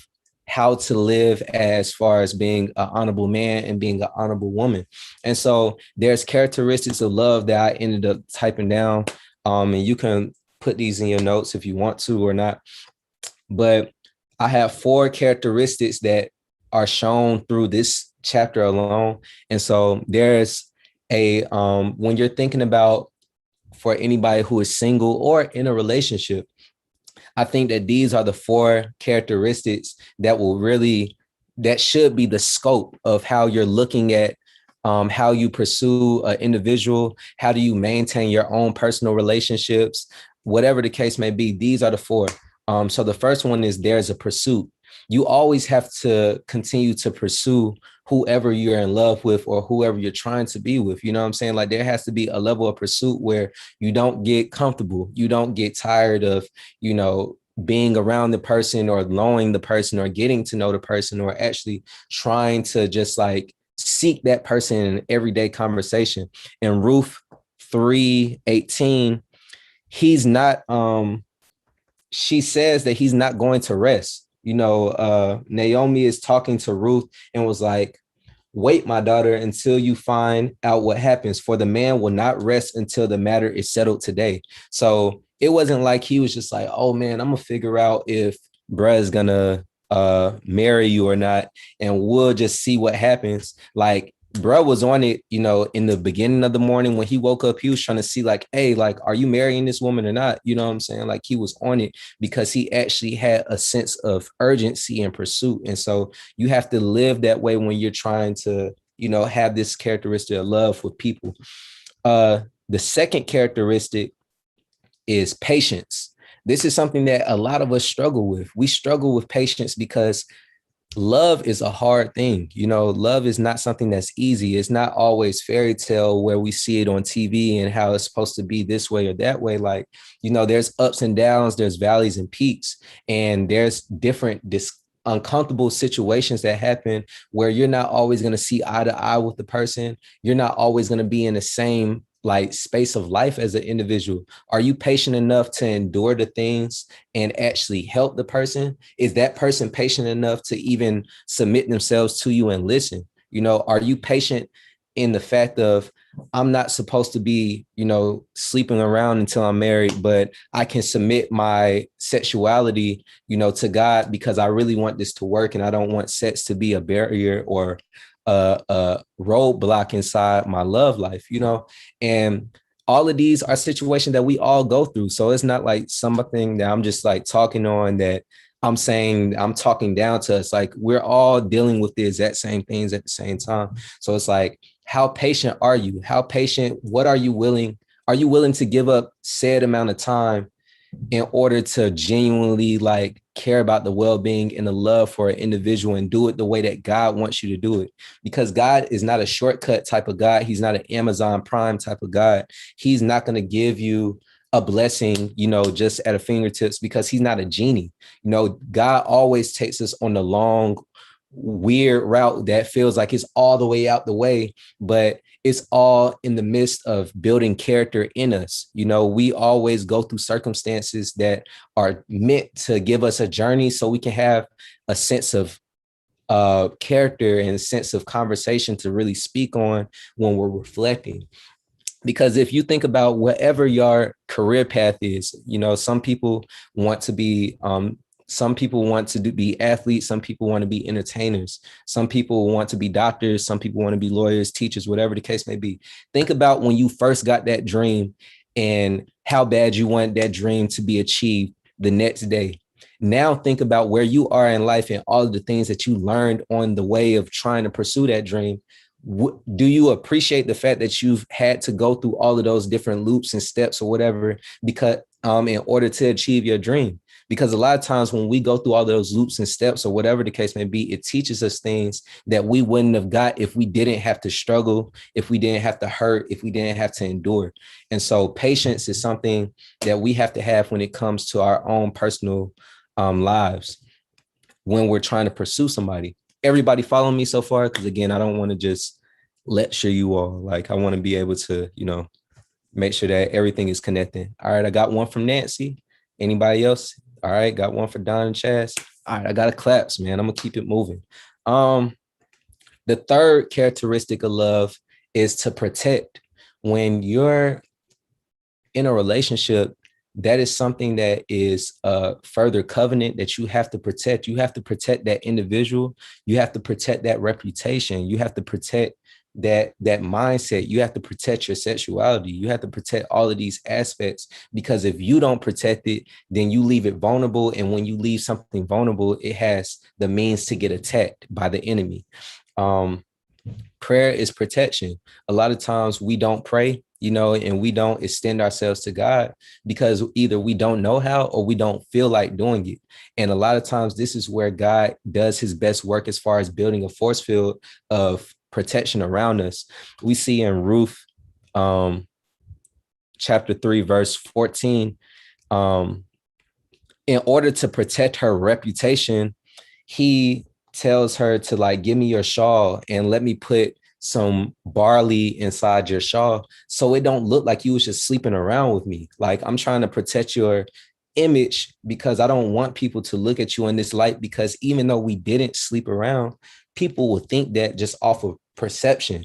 how to live as far as being an honorable man and being an honorable woman. And so there's characteristics of love that I ended up typing down. And you can put these in your notes if you want to or not. But I have 4 characteristics that are shown through this chapter alone. And so there's a when you're thinking about, for anybody who is single or in a relationship, I think that these are the 4 characteristics that should be the scope of how you're looking at how you pursue an individual, how do you maintain your own personal relationships, whatever the case may be. These are the 4. So the first one is there's a pursuit. You always have to continue to pursue whoever you're in love with or whoever you're trying to be with. You know what I'm saying? Like, there has to be a level of pursuit where you don't get comfortable. You don't get tired of, being around the person or knowing the person or getting to know the person or actually trying to just like seek that person in everyday conversation. In Ruth 3:18, he's not, she says that he's not going to rest. Naomi is talking to Ruth and was like, wait, my daughter, until you find out what happens, for the man will not rest until the matter is settled today. So it wasn't like he was just like, oh man, I'm gonna figure out if bruh is gonna marry you or not, and we'll just see what happens. Like, bruh was on it, in the beginning of the morning when he woke up. He was trying to see like, hey, like, are you marrying this woman or not? You know what I'm saying? Like, he was on it because he actually had a sense of urgency and pursuit. And so you have to live that way when you're trying to, have this characteristic of love with people. The second characteristic is patience. This is something that a lot of us struggle with. We struggle with patience because love is a hard thing. Love is not something that's easy. It's not always fairy tale where we see it on TV and how it's supposed to be this way or that way. Like, there's ups and downs, there's valleys and peaks, and there's different uncomfortable situations that happen where you're not always going to see eye to eye with the person. You're not always going to be in the same like space of life as an individual. Are you patient enough to endure the things and actually help the person? Is that person patient enough to even submit themselves to you and listen? Are you patient in the fact of, I'm not supposed to be, sleeping around until I'm married, but I can submit my sexuality, to God because I really want this to work and I don't want sex to be a barrier or a roadblock inside my love life, and all of these are situations that we all go through. So it's not like something that I'm just like talking on that I'm saying I'm talking down to us. Like, we're all dealing with the exact same things at the same time. So it's like, how patient are you? How patient? What are you willing? Are you willing to give up said amount of time in order to genuinely like care about the well-being and the love for an individual and do it the way that God wants you to do it? Because God is not a shortcut type of God. He's not an Amazon Prime type of God. He's not going to give you a blessing, just at a fingertips, because he's not a genie. God always takes us on the long, weird route that feels like it's all the way out the way, but it's all in the midst of building character in us. We always go through circumstances that are meant to give us a journey so we can have a sense of character and a sense of conversation to really speak on when we're reflecting. Because if you think about whatever your career path is, some people want to be be athletes. Some people want to be entertainers. Some people want to be doctors. Some people want to be lawyers, teachers, whatever the case may be. Think about when you first got that dream and how bad you want that dream to be achieved the next day. Now think about where you are in life and all of the things that you learned on the way of trying to pursue that dream. Do you appreciate the fact that you've had to go through all of those different loops and steps or whatever, because in order to achieve your dream? Because a lot of times when we go through all those loops and steps or whatever the case may be, it teaches us things that we wouldn't have got if we didn't have to struggle, if we didn't have to hurt, if we didn't have to endure. And so patience is something that we have to have when it comes to our own personal lives when we're trying to pursue somebody. everybody following me so far? Because again, I don't want to just lecture you all. Like I want to be able to, make sure that everything is connecting. All right, I got one from Nancy. Anybody else? All right, got one for Don and Chaz. All right, I got a claps, man. I'm gonna keep it moving. The third characteristic of love is to protect. When you're in a relationship, that is something that is a further covenant that you have to protect. You have to protect that individual. You have to protect that reputation. You have to protect that mindset. You have to protect your sexuality. You have to protect all of these aspects, because if you don't protect it, then you leave it vulnerable. And when you leave something vulnerable, it has the means to get attacked by the enemy. Prayer is protection. A lot of times we don't pray, and we don't extend ourselves to God because either we don't know how or we don't feel like doing it. And a lot of times this is where God does his best work as far as building a force field of protection around us. We see in Ruth chapter 3, verse 14, in order to protect her reputation, he tells her to like, give me your shawl and let me put some barley inside your shawl so it don't look like you was just sleeping around with me. Like I'm trying to protect your image because I don't want people to look at you in this light, because even though we didn't sleep around, people will think that just off of perception.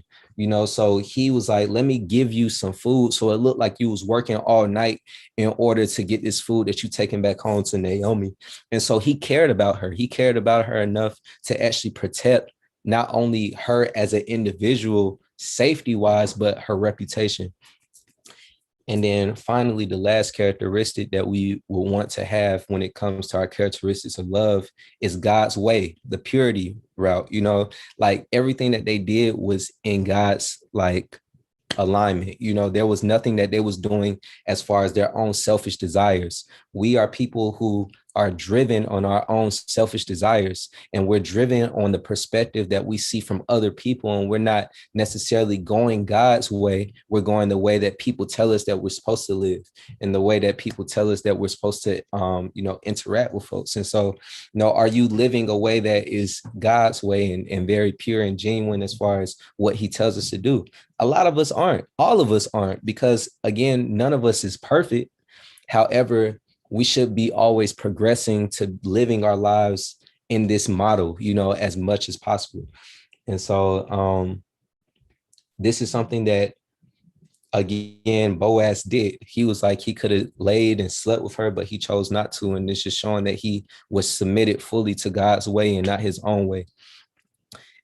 So he was like, let me give you some food so it looked like you was working all night in order to get this food that you taking back home to Naomi. And so he cared about her. He cared about her enough to actually protect not only her as an individual safety wise, but her reputation. And then finally, the last characteristic that we will want to have when it comes to our characteristics of love is God's way, the purity route. Like everything that they did was in God's alignment. There was nothing that they was doing as far as their own selfish desires. We are people who are driven on our own selfish desires, and we're driven on the perspective that we see from other people, and we're not necessarily going God's way. We're going the way that people tell us that we're supposed to live, and the way that people tell us that we're supposed to interact with folks. And so are you living a way that is God's way and very pure and genuine as far as what he tells us to do? A lot of us aren't. All of us aren't, because again, none of us is perfect. However, we should be always progressing to living our lives in this model, as much as possible. And so this is something that, again, Boaz did. He was like, he could have laid and slept with her, but he chose not to. And it's just showing that he was submitted fully to God's way and not his own way.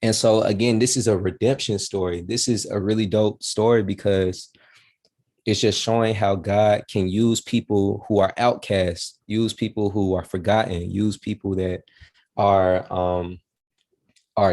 And so, again, this is a redemption story. This is a really dope story because it's just showing how God can use people who are outcasts, use people who are forgotten, use people that are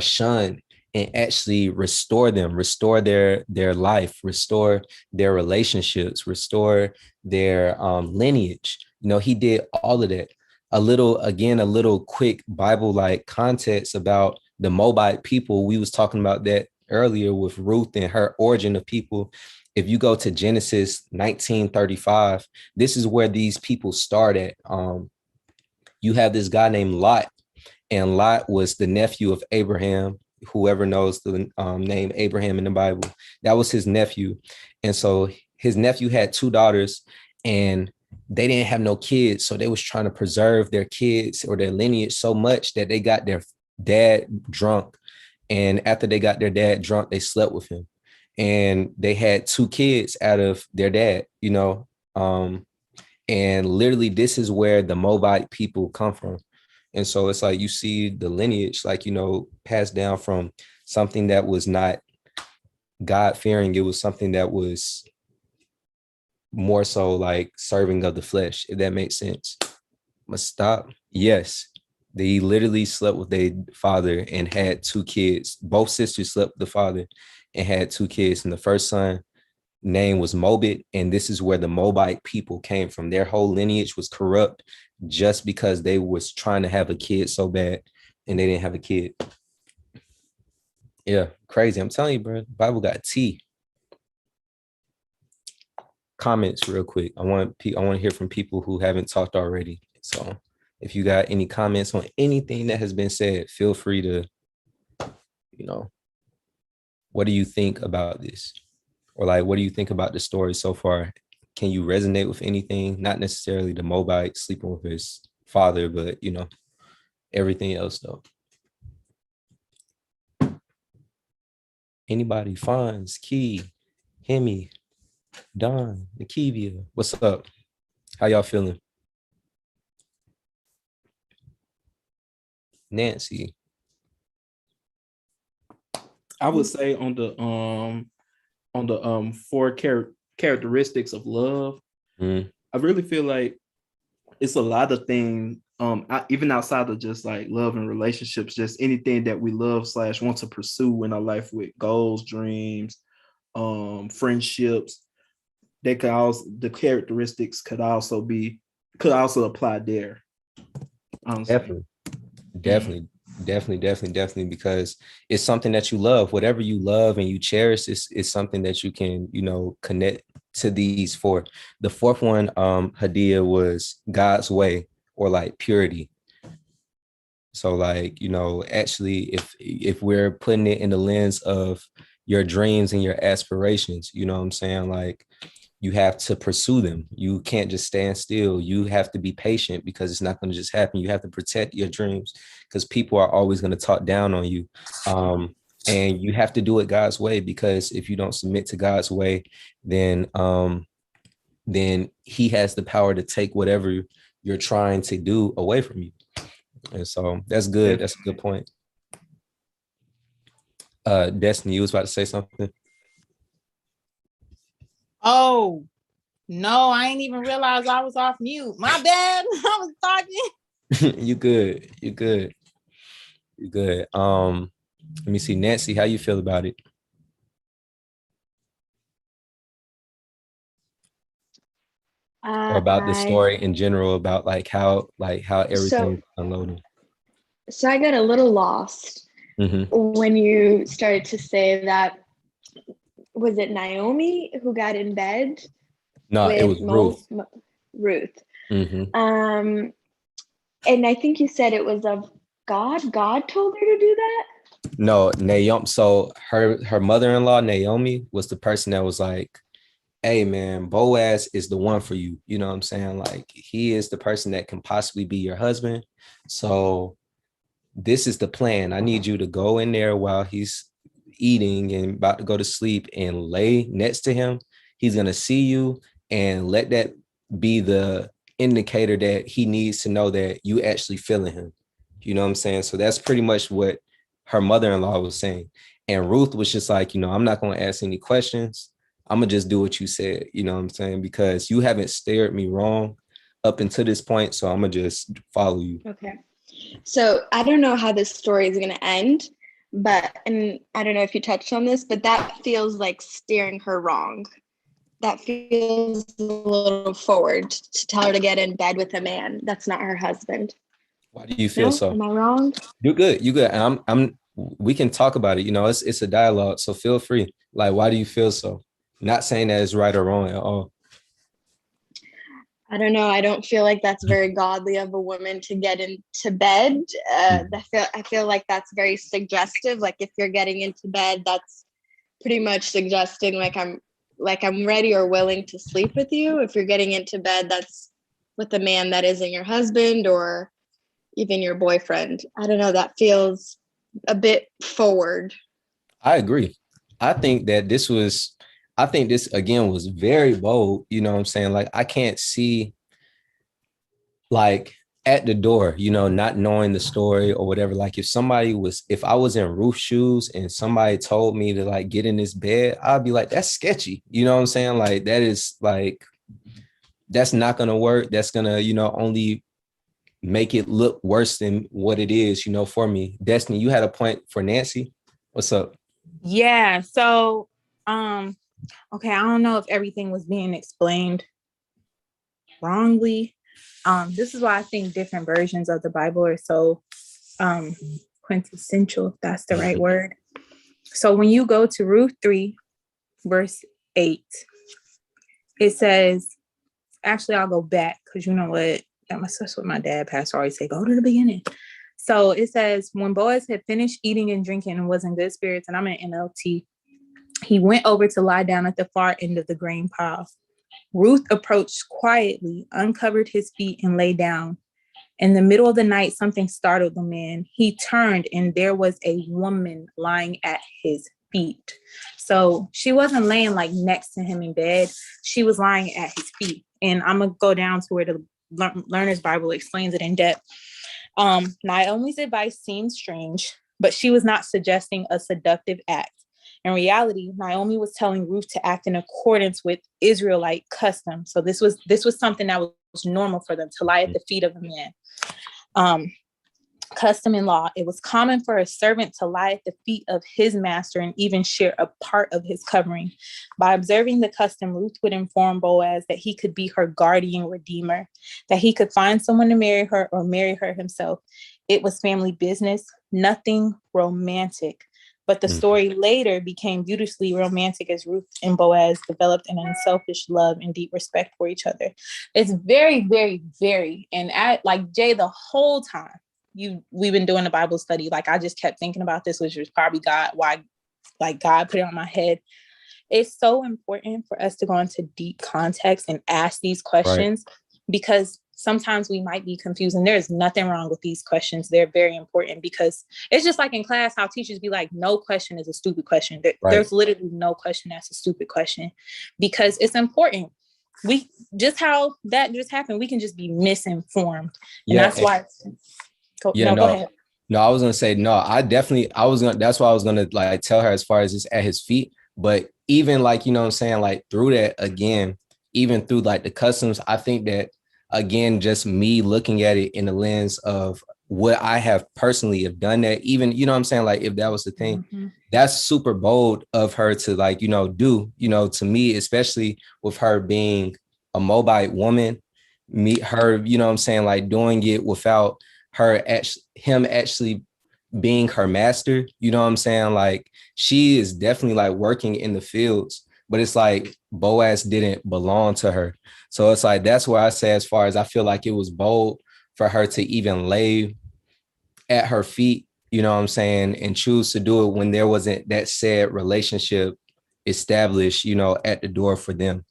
shunned, and actually restore them, restore their life, restore their relationships, restore their lineage. He did all of that. A little quick Bible-like context about the Moabite people. We was talking about that earlier with Ruth and her origin of people. If you go to Genesis 19:35, this is where these people start at. You have this guy named Lot, and Lot was the nephew of Abraham. Whoever knows the name Abraham in the Bible, that was his nephew. And so his nephew had two daughters, and they didn't have no kids. So they was trying to preserve their kids or their lineage so much that they got their dad drunk. And after they got their dad drunk, they slept with him. And they had two kids out of their dad, and literally this is where the Moabite people come from. And so it's like, you see the lineage, passed down from something that was not God-fearing. It was something that was more so like serving of the flesh, if that makes sense. Must stop. Yes. They literally slept with their father and had two kids. Both sisters slept with the father and had two kids. And the first son name was Mobit. And this is where the Moabite people came from. Their whole lineage was corrupt just because they was trying to have a kid so bad and they didn't have a kid. Yeah, crazy. I'm telling you, bro, the Bible got tea. Comments real quick. I want to hear from people who haven't talked already. So if you got any comments on anything that has been said, feel free to you know, what do you think about this? Or like, what do you think about the story so far? Can you resonate with anything? Not necessarily the Moabite sleeping with his father, but you know, everything else though. Anybody? Fonz, Key, Hemi, Don, Nikivia, what's up? How y'all feeling? Nancy. I would say on the four characteristics of love, I really feel like it's a lot of things, even outside of just like love and relationships, just anything that we love / want to pursue in our life with goals, dreams, friendships. They could also, the characteristics could also apply there. Definitely. Definitely, because it's something that you love. Whatever you love and you cherish is something that you can, you know, connect to these four. The fourth one, Hadia, was God's way, or like purity. So like, you know, actually, if we're putting it in the lens of your dreams and your aspirations, you know what I'm saying? Like, you have to pursue them. You can't just stand still. You have to be patient because it's not going to just happen. You have to protect your dreams because people are always going to talk down on you. And you have to do it God's way, because if you don't submit to God's way, then he has the power to take whatever you're trying to do away from you. And so that's good. That's a good point. Destiny, you was about to say something? Oh, no, I ain't even realize I was off mute. My bad. I was talking. You good. Let me see. Nancy, how you feel about it? Or about the story in general, about like how everything's unloading. So I got a little lost when you started to say that. Was it Naomi who got in bed? No, it was Ruth. Ruth. And I think you said it was of God. God told her to do that? No, Naomi. So her mother-in-law, Naomi, was the person that was like, hey man, Boaz is the one for you. You know what I'm saying? Like, he is the person that can possibly be your husband. So this is the plan. I need you to go in there while he's eating and about to go to sleep and lay next to him. He's going to see you, and let that be the indicator that he needs to know that you actually feeling him. You know what I'm saying? So that's pretty much what her mother-in-law was saying. And Ruth was just like, you know, I'm not going to ask any questions. I'm going to just do what you said. You know what I'm saying? Because you haven't steered me wrong up until this point. So I'm going to just follow you. Okay. So I don't know how this story is going to end, and I don't know if you touched on this, but that feels like steering her wrong. That feels a little forward to tell her to get in bed with a man that's not her husband. Why do you feel so? Am I wrong? You're good. And we can talk about it. You know, it's a dialogue. So feel free. Like, why do you feel so? Not saying that it's right or wrong at all. I don't know. I don't feel like that's very godly of a woman to get into bed. I feel like that's very suggestive. Like, if you're getting into bed, that's pretty much suggesting I'm ready or willing to sleep with you. If you're getting into bed, that's with a man that isn't your husband or even your boyfriend. I don't know. That feels a bit forward. I agree. I think this again was very bold. You know what I'm saying? Like, I can't see, like, at the door, you know, not knowing the story or whatever. Like, if I was in Ruth's shoes and somebody told me to like get in this bed, I'd be like, that's sketchy. You know what I'm saying? Like, that is like, that's not going to work. That's going to, you know, only make it look worse than what it is, you know, for me. Destiny, you had a point for Nancy. What's up? Yeah. So, okay, I don't know if everything was being explained wrongly. This is why I think different versions of the Bible are so quintessential, if that's the right word. So when you go to Ruth 3, verse 8, it says, actually, I'll go back because you know what? That's what my dad, pastor, always say, go to the beginning. So it says, when Boaz had finished eating and drinking and was in good spirits, and I'm in NLT, he went over to lie down at the far end of the grain pile. Ruth approached quietly, uncovered his feet, and lay down. In the middle of the night, something startled the man. He turned, and there was a woman lying at his feet. So she wasn't laying like next to him in bed. She was lying at his feet. And I'm going to go down to where the Learner's Bible explains it in depth. Naomi's advice seemed strange, but she was not suggesting a seductive act. In reality, Naomi was telling Ruth to act in accordance with Israelite custom. So this was something that was normal for them, to lie at the feet of a man. Custom and law. It was common for a servant to lie at the feet of his master and even share a part of his covering. By observing the custom, Ruth would inform Boaz that he could be her guardian redeemer, that he could find someone to marry her or marry her himself. It was family business, nothing romantic. But the story later became beautifully romantic as Ruth and Boaz developed an unselfish love and deep respect for each other. It's very, very, very, and like Jay, the whole time we've been doing the Bible study, like I just kept thinking about this, which was probably God put it on my head. It's so important for us to go into deep context and ask these questions, because sometimes we might be confused, and there's nothing wrong with these questions. They're very important, because it's just like in class how teachers be like, no question is a stupid question. There's literally no question that's a stupid question, because it's important. We just how that just happened, we can just be misinformed. And that's why. Go ahead. No, I was gonna say no. That's why I was gonna like tell her as far as it's at his feet. But even like, you know what I'm saying, like through that again, even through like the customs, I think that again, just me looking at it in the lens of what I have personally have done that, even, you know what I'm saying, like if that was the thing, that's super bold of her to like, you know, do, you know, to me, especially with her being a Moabite woman, her, you know what I'm saying, like doing it without him actually being her master, you know what I'm saying? Like she is definitely like working in the fields, but it's like Boaz didn't belong to her. So it's like, that's where I say, as far as I feel like it was bold for her to even lay at her feet, you know what I'm saying, and choose to do it when there wasn't that said relationship established, you know, at the door for them,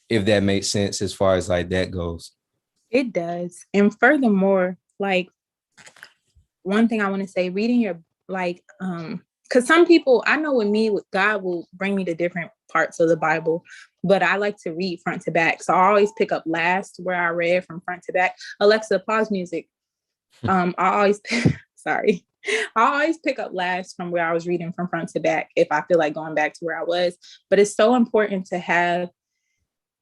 if that makes sense as far as like that goes. It does. And furthermore, like one thing I want to say, reading your like because some people, I know with me, God will bring me to different parts of the Bible, but I like to read front to back. So I always pick up last where I read from front to back. Alexa, pause music. I always pick up last from where I was reading from front to back if I feel like going back to where I was. But it's so important to have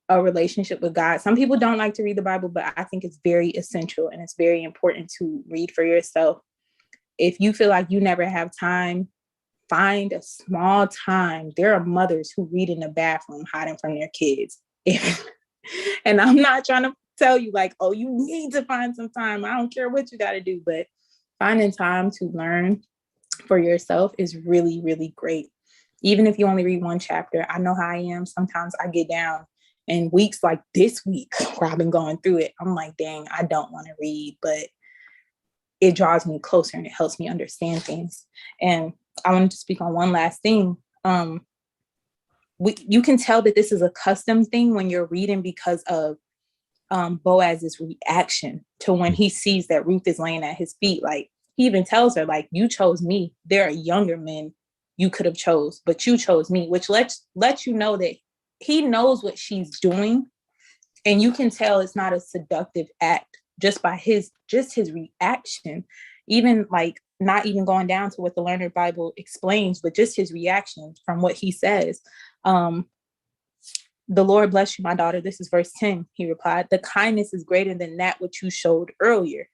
a relationship with God. Some people don't like to read the Bible, but I think it's very essential and it's very important to read for yourself. If you feel like you never have time, find a small time. There are mothers who read in the bathroom hiding from their kids. And I'm not trying to tell you like, oh, you need to find some time. I don't care what you got to do, but finding time to learn for yourself is really, really great. Even if you only read one chapter, I know how I am. Sometimes I get down in weeks like this week where I've been going through it. I'm like, dang, I don't want to read, but it draws me closer and it helps me understand things. And I wanted to speak on one last thing. You can tell that this is a custom thing when you're reading because of Boaz's reaction to when he sees that Ruth is laying at his feet. Like he even tells her, like, you chose me. There are younger men you could have chose, but you chose me, which lets you know that he knows what she's doing. And you can tell it's not a seductive act just by his reaction, even like not even going down to what the Learner Bible explains, but just his reaction from what he says. The Lord bless you, my daughter. This is verse 10. He replied, the kindness is greater than that which you showed earlier.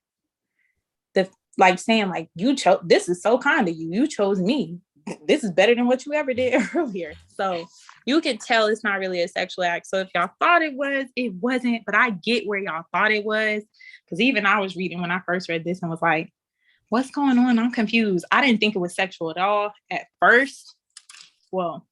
Like saying, like, this is so kind of you. You chose me. This is better than what you ever did earlier. So you can tell it's not really a sexual act. So if y'all thought it was, it wasn't. But I get where y'all thought it was. Because even I was reading when I first read this and was like, what's going on? I'm confused. I didn't think it was sexual at all at first. Well,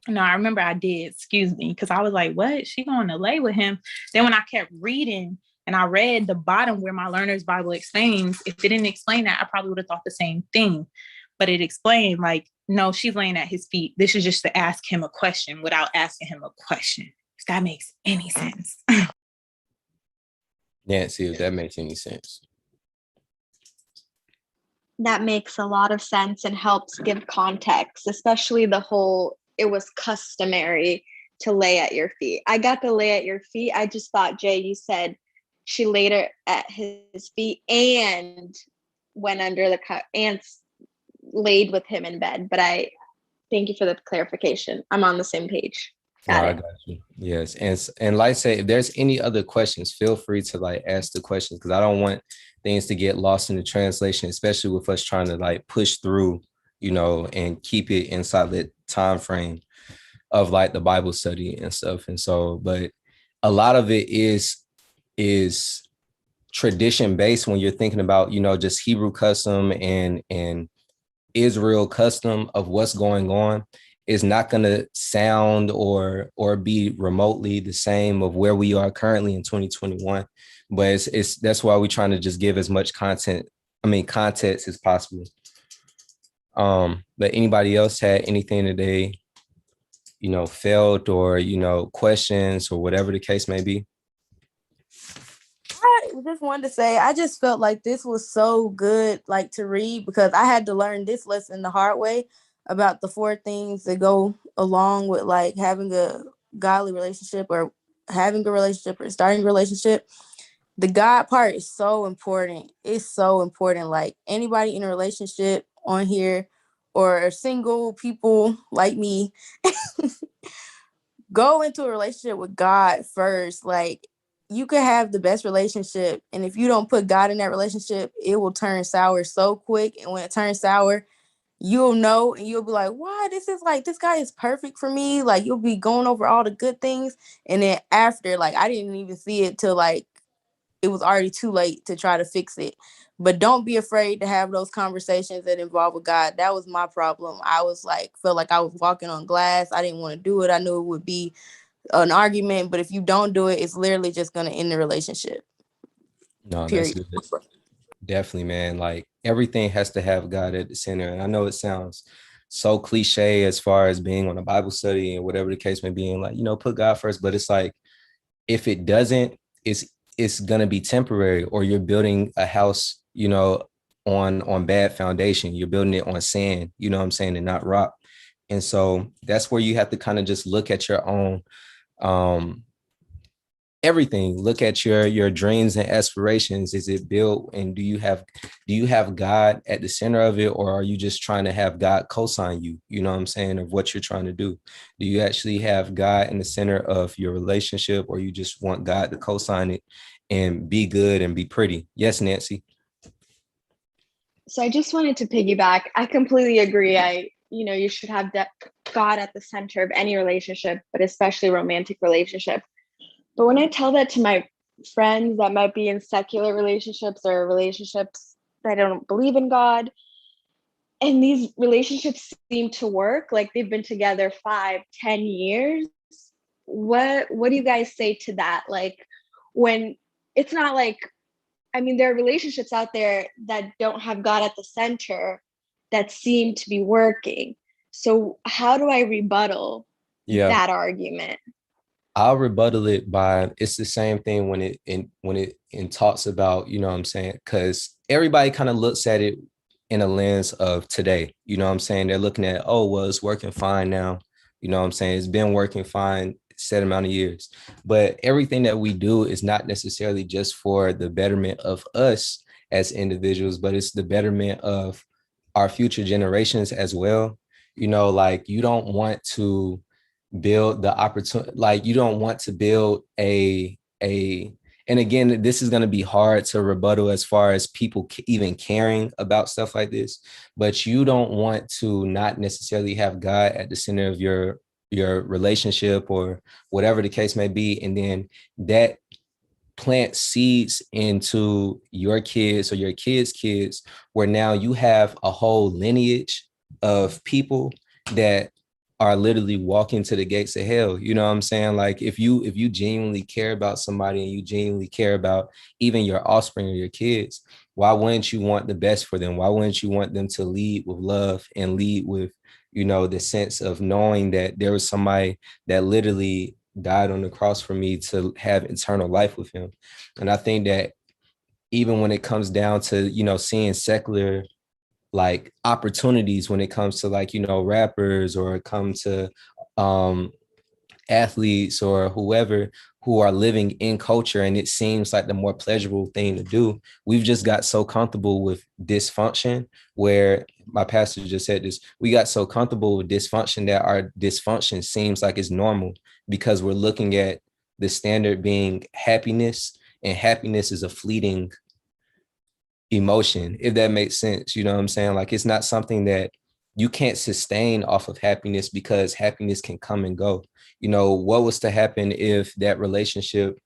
no, I remember I did, excuse me, because I was like, what? She going to lay with him? Then when I kept reading, And I read the bottom where my Learner's Bible explains. If it didn't explain that, I probably would have thought the same thing. But it explained, like, no, she's laying at his feet. This is just to ask him a question without asking him a question. If that makes any sense. Nancy, if that makes any sense. That makes a lot of sense and helps give context, especially the whole, it was customary to lay at your feet. I got to lay at your feet. I just thought, Jay, you said she laid her at his feet and went under the and laid with him in bed. But I thank you for the clarification. I'm on the same page. I got you. Yes. And like I say, if there's any other questions, feel free to like ask the questions, because I don't want things to get lost in the translation, especially with us trying to like push through, you know, and keep it inside the time frame of like the Bible study and stuff. And so, but a lot of it is tradition based when you're thinking about, you know, just Hebrew custom and Israel custom of what's going on. Is not going to sound or be remotely the same of where we are currently in 2021, but it's that's why we're trying to just give as much context as possible. But anybody else had anything that they, you know, felt or, you know, questions or whatever the case may be? I just wanted to say, I just felt like this was so good, like to read, because I had to learn this lesson the hard way about the 4 things that go along with like having a godly relationship or having a relationship or starting a relationship. The God part is so important. It's so important. Like anybody in a relationship on here or single people like me, go into a relationship with God first. Like you could have the best relationship, and if you don't put God in that relationship, it will turn sour so quick. And when it turns sour, you'll know, and you'll be like, "Why? This is like, this guy is perfect for me." Like you'll be going over all the good things, and then after, like I didn't even see it till like it was already too late to try to fix it. But don't be afraid to have those conversations that involve with God. That was my problem. I was like, felt like I was walking on glass. I didn't want to do it. I knew it would be an argument, but if you don't do it, it's literally just going to end the relationship. No, Period. that's good. Definitely, man. Like everything has to have God at the center. And I know it sounds so cliche as far as being on a Bible study and whatever the case may be, and like, you know, put God first. But it's like, if it doesn't, it's gonna be temporary, or you're building a house, you know, on bad foundation. You're building it on sand, you know what I'm saying, and not rock. And so that's where you have to kind of just look at your own everything. Look at your dreams and aspirations. Is it built, and do you have God at the center of it, or are you just trying to have God co-sign you, you know what I'm saying, of what you're trying to do? Do you actually have God in the center of your relationship, or you just want God to co-sign it and be good and be pretty? Yes, Nancy. So I just wanted to piggyback. I completely agree. You should have God at the center of any relationship, but especially romantic relationship. But when I tell that to my friends that might be in secular relationships or relationships that don't believe in God, and these relationships seem to work, like they've been together 5-10 years, what do you guys say to that? Like, when it's not like, I mean, there are relationships out there that don't have God at the center that seem to be working. So how do I rebuttal that argument? I'll rebuttal it by, it's the same thing when it talks about, you know what I'm saying, because everybody kind of looks at it in a lens of today, you know what I'm saying. They're looking at, oh, well, it's working fine now, you know what I'm saying, it's been working fine set amount of years. But everything that we do is not necessarily just for the betterment of us as individuals, but it's the betterment of our future generations as well. You know, like you don't want to build the opportunity, like you don't want to build and again, this is going to be hard to rebuttal as far as people even caring about stuff like this, but you don't want to not necessarily have God at the center of your relationship or whatever the case may be, and then that plant seeds into your kids or your kids, where now you have a whole lineage of people that are literally walking to the gates of hell. You know what I'm saying? Like if you genuinely care about somebody and you genuinely care about even your offspring or your kids, why wouldn't you want the best for them? Why wouldn't you want them to lead with love and lead with, you know, the sense of knowing that there was somebody that literally died on the cross for me to have eternal life with him? And I think that even when it comes down to, you know, seeing secular like opportunities when it comes to like, you know, rappers or it comes to athletes or whoever who are living in culture, and it seems like the more pleasurable thing to do. We've just got so comfortable with dysfunction, where my pastor just said this, we got so comfortable with dysfunction that our dysfunction seems like it's normal because we're looking at the standard being happiness, and happiness is a fleeting emotion, if that makes sense. You know what I'm saying? Like it's not something that you can't sustain off of happiness, because happiness can come and go. You know, what was to happen if that relationship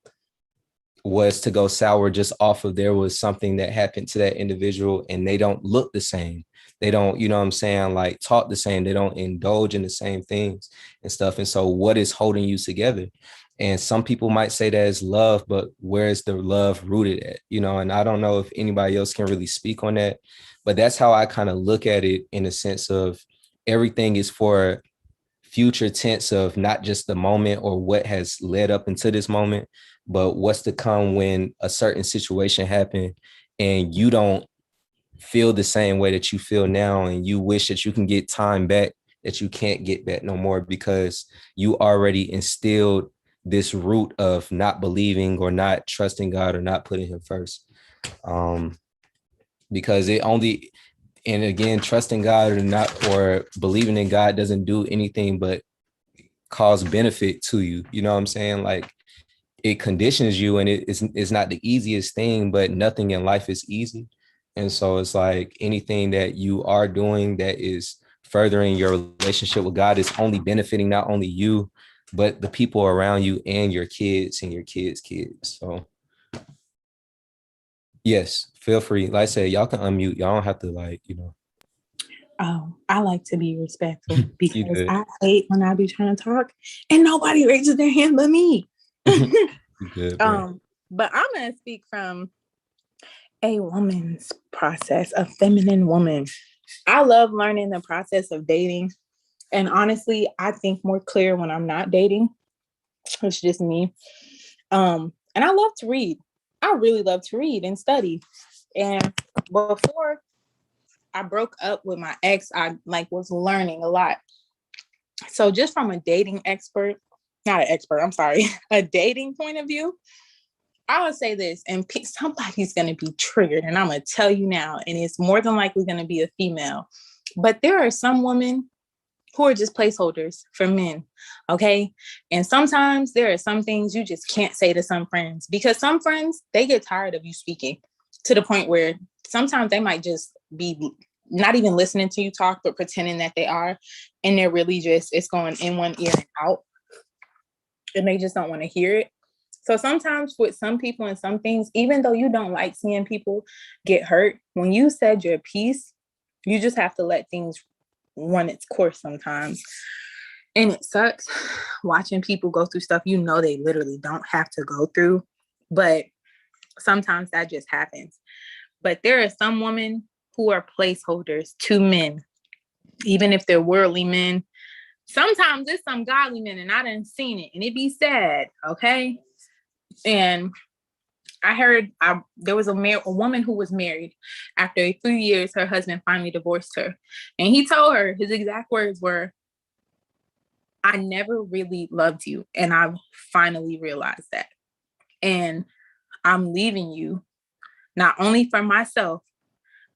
was to go sour just off of there was something that happened to that individual and they don't look the same? They don't, you know what I'm saying, like talk the same. They don't indulge in the same things and stuff. And so what is holding you together? And some people might say that is love, but where's the love rooted at? You know, and I don't know if anybody else can really speak on that, but that's how I kind of look at it, in a sense of everything is for future tense of not just the moment or what has led up into this moment, but what's to come when a certain situation happened and you don't feel the same way that you feel now, and you wish that you can get time back that you can't get back no more, because you already instilled this root of not believing or not trusting God or not putting him first. Because it only, and again, trusting God or not, or believing in God doesn't do anything but cause benefit to you. You know what I'm saying? Like it conditions you, and it's not the easiest thing, but nothing in life is easy. And so it's like anything that you are doing that is furthering your relationship with God is only benefiting not only you, but the people around you and your kids and your kids' kids. So yes, feel free. Like I said, y'all can unmute. Y'all don't have to, like, you know. I like to be respectful You because good. I hate when I be trying to talk and nobody raises their hand but me. You good, bro. But I'm gonna speak from a woman's process, a feminine woman. I love learning the process of dating. And honestly, I think more clear when I'm not dating. It's just me. And I love to read. I really love to read and study. And before I broke up with my ex, I was learning a lot. So just from a dating expert, not an expert, I'm sorry, a dating point of view, I would say this, and somebody's going to be triggered, and I'm going to tell you now, and it's more than likely going to be a female. But there are some women who are just placeholders for men, okay? And sometimes there are some things you just can't say to some friends, because some friends, they get tired of you speaking to the point where sometimes they might just be not even listening to you talk, but pretending that they are. And they're really just, it's going in one ear and out. And they just don't want to hear it. So sometimes with some people and some things, even though you don't like seeing people get hurt, when you said your piece, you just have to let things run its course sometimes. And it sucks watching people go through stuff you know they literally don't have to go through. But sometimes that just happens. But there are some women who are placeholders to men, even if they're worldly men. Sometimes it's some godly men, and I done seen it, and it be sad, okay? And I heard there was a woman who was married. After a few years, her husband finally divorced her. And he told her, his exact words were, "I never really loved you, and I've finally realized that. And I'm leaving you, not only for myself,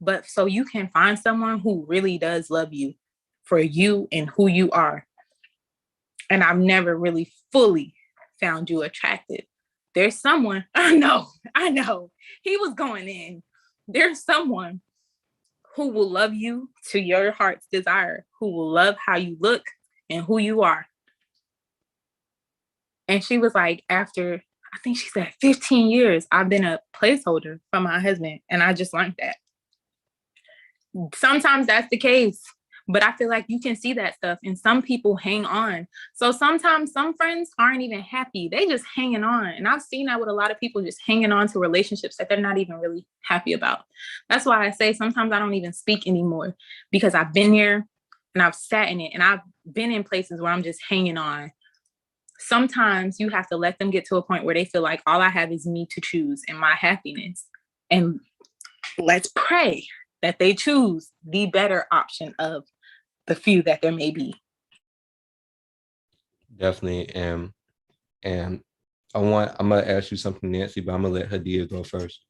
but so you can find someone who really does love you for you and who you are. And I've never really fully found you attractive. There's someone," I know, he was going in. "There's someone who will love you to your heart's desire, who will love how you look and who you are." And she was like, after, I think she said 15 years, I've been a placeholder for my husband. And I just learned that sometimes that's the case, But I feel like you can see that stuff, and some people hang on. So sometimes some friends aren't even happy. They just hanging on. And I've seen that with a lot of people, just hanging on to relationships that they're not even really happy about. That's why I say sometimes I don't even speak anymore, because I've been there and I've sat in it, and I've been in places where I'm just hanging on. Sometimes you have to let them get to a point where they feel like all I have is me to choose and my happiness. And let's pray that they choose the better option of the few that there may be. Definitely. And I'm gonna ask you something, Nancy, but I'm gonna let Hadia go first.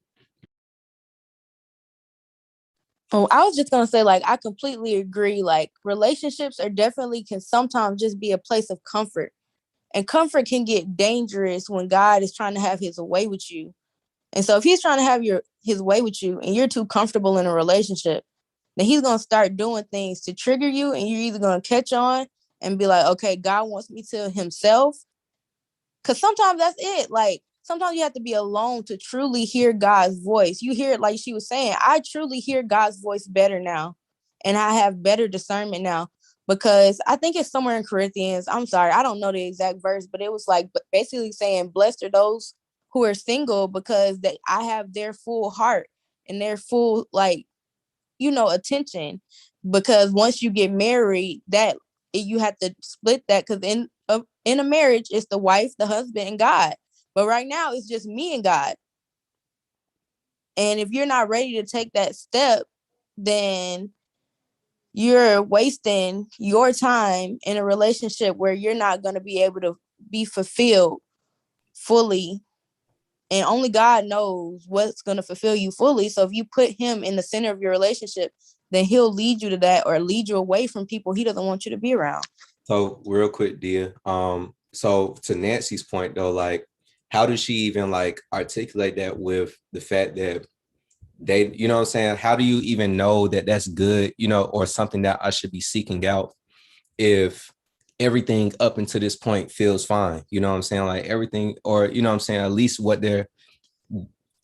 Oh, I was just gonna say, like, I completely agree. Like, relationships are definitely can sometimes just be a place of comfort. And comfort can get dangerous when God is trying to have his way with you. And so if he's trying to have his way with you and you're too comfortable in a relationship, then he's going to start doing things to trigger you, and you're either going to catch on and be like, okay, God wants me to himself. Because sometimes that's it. Like, sometimes you have to be alone to truly hear God's voice. You hear it, like she was saying, I truly hear God's voice better now. And I have better discernment now, because I think it's somewhere in Corinthians. I'm sorry, I don't know the exact verse, but it was like basically saying, blessed are those who are single, because I have their full heart and their full, like, attention. Because once you get married, you have to split that, because in a marriage, it's the wife, the husband, and God. But right now, it's just me and God. And if you're not ready to take that step, then you're wasting your time in a relationship where you're not going to be able to be fulfilled fully. And only God knows what's going to fulfill you fully. So if you put him in the center of your relationship, then he'll lead you to that, or lead you away from people he doesn't want you to be around. So real quick, Dia. So to Nancy's point though, like, how does she even like articulate that with the fact that they, you know what I'm saying? How do you even know that that's good, or something that I should be seeking out if everything up until this point feels fine? You know what I'm saying? Like everything, or, you know what I'm saying? At least what they're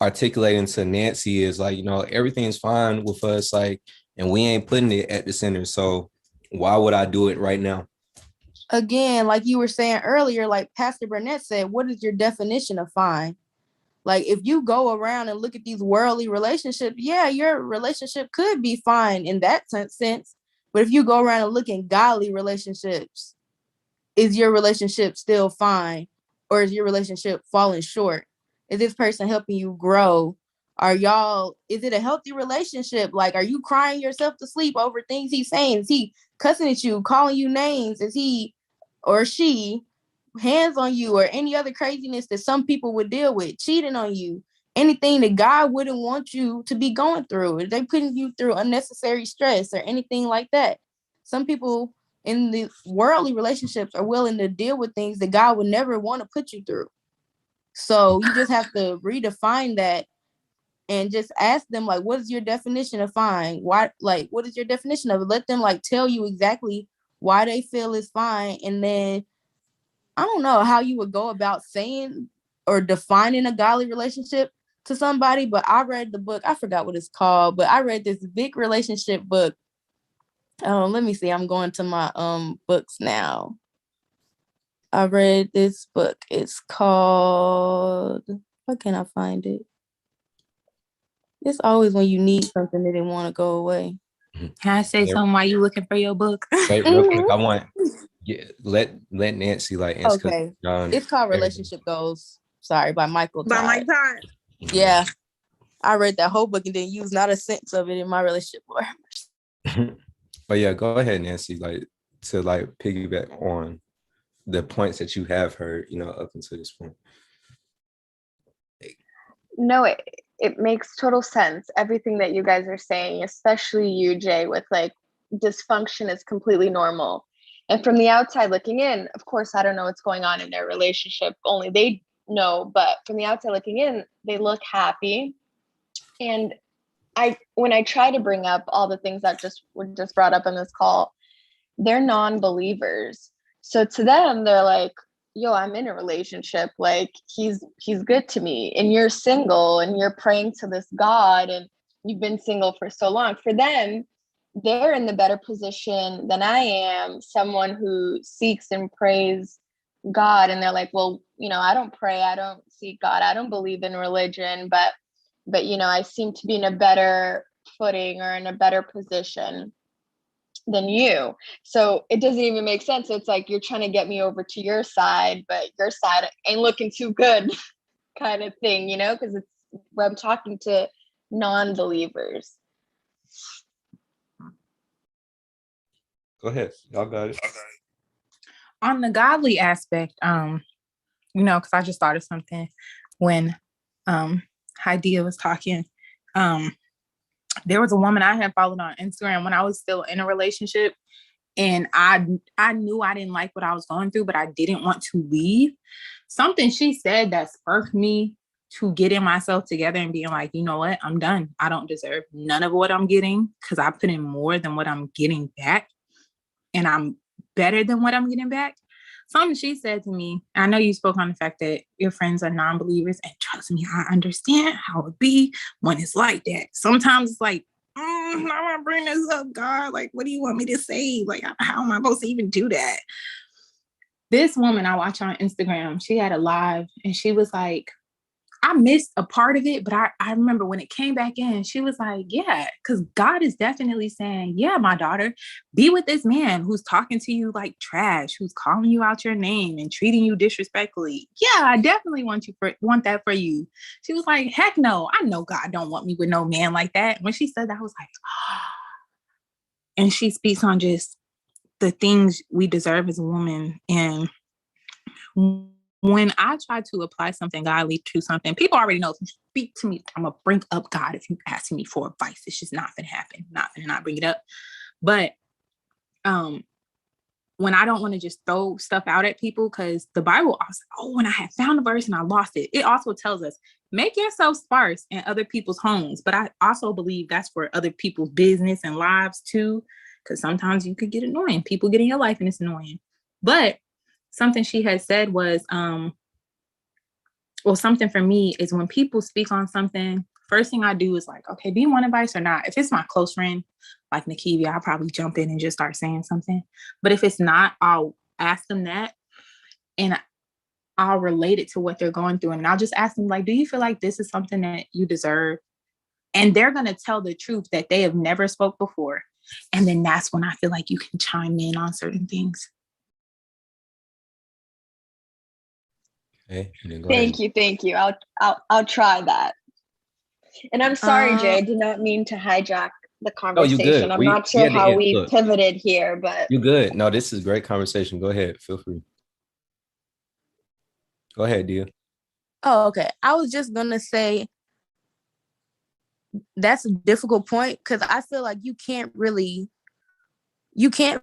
articulating to Nancy is like, everything's fine with us, like, and we ain't putting it at the center. So why would I do it right now? Again, like you were saying earlier, like Pastor Burnett said, what is your definition of fine? Like, if you go around and look at these worldly relationships, yeah, your relationship could be fine in that sense. But if you go around and look at godly relationships, is your relationship still fine? Or is your relationship falling short? Is this person helping you grow? Is it a healthy relationship? Like, are you crying yourself to sleep over things he's saying? Is he cussing at you, calling you names? Is he or she hands on you, or any other craziness that some people would deal with, cheating on you, anything that God wouldn't want you to be going through? Are they putting you through unnecessary stress or anything like that? Some people in the worldly relationships are willing to deal with things that God would never want to put you through. So you just have to redefine that and just ask them, like, what is your definition of fine? What is your definition of it? Let them like tell you exactly why they feel is fine. And then I don't know how you would go about saying or defining a godly relationship to somebody, but I read the book. I forgot what it's called, but I read this big relationship book. Let me see. I'm going to my books now. I read this book. It's called, why can't I find it? It's always when you need something, they didn't want to go away. Can I say something while you looking for your book? Wait, real quick. I want let Nancy like answer. Okay. It's called Relationship Goals. Sorry, by Michael Todd. By Mike Todd. Yeah. I read that whole book and didn't use not a sense of it in my relationship. But yeah, go ahead, Nancy, like to like piggyback on the points that you have heard, up until this point. No, it makes total sense. Everything that you guys are saying, especially you, Jay, with like dysfunction is completely normal. And from the outside looking in, of course, I don't know what's going on in their relationship. Only they know. But from the outside looking in, they look happy. And when I try to bring up all the things that were just brought up on this call, they're non-believers. So to them, they're like, yo, I'm in a relationship. Like he's good to me, and you're single and you're praying to this God and you've been single for so long. For them, they're in the better position than I am, someone who seeks and prays God, and they're like, well, I don't pray, I don't seek God, I don't believe in religion, but I seem to be in a better footing or in a better position than you. So it doesn't even make sense. It's like you're trying to get me over to your side, but your side ain't looking too good kind of thing, because it's where I'm talking to non-believers. Go ahead. Y'all got it. On the godly aspect, because I just thought of something when Haidia was talking. There was a woman I had followed on Instagram when I was still in a relationship, and I knew I didn't like what I was going through, but I didn't want to leave. Something she said that sparked me to getting myself together and being like, you know what, I'm done. I don't deserve none of what I'm getting, because I put in more than what I'm getting back, and I'm better than what I'm getting back. Something she said to me, I know you spoke on the fact that your friends are non-believers, and trust me, I understand how it be when it's like that. Sometimes it's like, I want to bring this up, God. Like, what do you want me to say? Like, how am I supposed to even do that? This woman I watch on Instagram, she had a live, and she was like, I missed a part of it, but I remember when it came back in, she was like, yeah, because God is definitely saying, yeah, my daughter, be with this man who's talking to you like trash, who's calling you out your name and treating you disrespectfully. Yeah, I definitely want that for you. She was like, heck no, I know God don't want me with no man like that. When she said that, I was like, and she speaks on just the things we deserve as a woman. And when I try to apply something godly to something, people already know, if you speak to me, I'm going to bring up God. If you ask me for advice, it's just not going to happen. Not going to not bring it up. But when I don't want to just throw stuff out at people, because the Bible also, when I had found a verse and I lost it, it also tells us, make yourself sparse in other people's homes. But I also believe that's for other people's business and lives too, because sometimes you could get annoying. People get in your life and it's annoying. But something she had said was, something for me is when people speak on something, first thing I do is like, okay, do you want advice or not? If it's my close friend, like Nikivia, I'll probably jump in and just start saying something. But if it's not, I'll ask them that, and I'll relate it to what they're going through. And I'll just ask them, like, do you feel like this is something that you deserve? And they're going to tell the truth that they have never spoke before. And then that's when I feel like you can chime in on certain things. Okay, Thank you. I'll try that. And I'm sorry, Jay, I did not mean to hijack the conversation. Oh, you good. I'm not sure how we pivoted here, but you're good. No, this is a great conversation. Go ahead. Feel free. Go ahead, Dia. Oh, okay. I was just going to say that's a difficult point, because I feel like you can't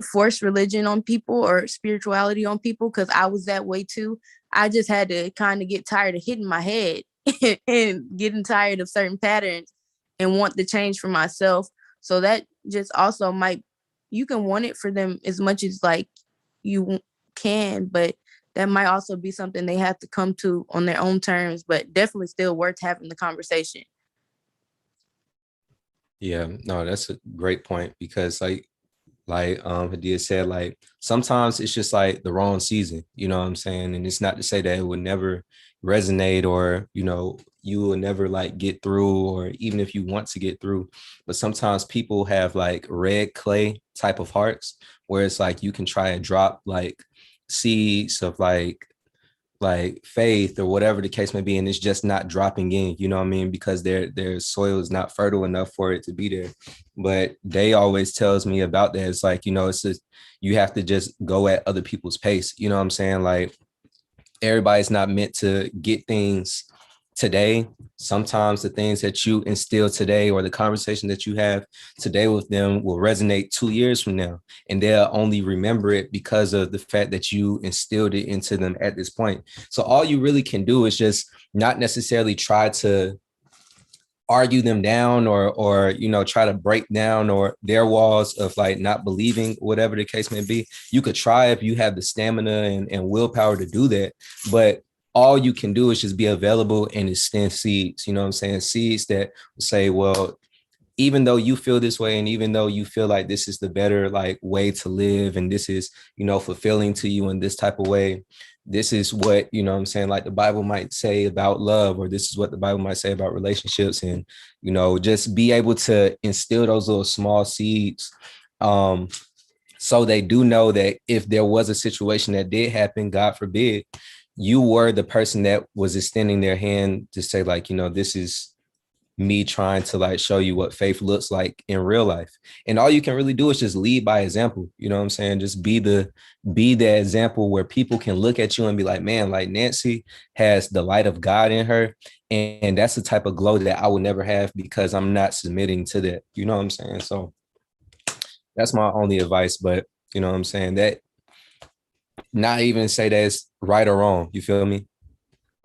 force religion on people or spirituality on people, because I was that way too. I just had to kind of get tired of hitting my head and getting tired of certain patterns and want the change for myself. So that just also you can want it for them as much as like you can, but that might also be something they have to come to on their own terms, but definitely still worth having the conversation. Yeah, no, that's a great point, because like Hadia said, like sometimes it's just like the wrong season, you know what I'm saying? And it's not to say that it would never resonate, or you will never like get through, or even if you want to get through, but sometimes people have like red clay type of hearts, where it's like you can try and drop like seeds of like faith or whatever the case may be, and it's just not dropping in, you know what I mean, because their soil is not fertile enough for it to be there. But they always tells me about that. It's like, it's just, you have to just go at other people's pace, you know what I'm saying? Like, everybody's not meant to get things today. Sometimes the things that you instill today, or the conversation that you have today with them, will resonate 2 years from now, and they'll only remember it because of the fact that you instilled it into them at this point. So all you really can do is just not necessarily try to argue them down, or try to break down or their walls of like not believing, whatever the case may be. You could try if you have the stamina and willpower to do that, but all you can do is just be available and extend seeds, you know what I'm saying? Seeds that say, well, even though you feel this way, and even though you feel like this is the better like way to live, and this is, fulfilling to you in this type of way, this is what, I'm saying, like the Bible might say about love, or this is what the Bible might say about relationships. And, just be able to instill those little small seeds. So they do know that if there was a situation that did happen, God forbid, you were the person that was extending their hand to say, like, this is me trying to like show you what faith looks like in real life. And all you can really do is just lead by example. You know what I'm saying? Just be the example where people can look at you and be like, man, like Nancy has the light of God in her. And that's the type of glow that I would never have, because I'm not submitting to that. You know what I'm saying? So that's my only advice. But you know what I'm saying? That not even say that it's right or wrong. You feel me?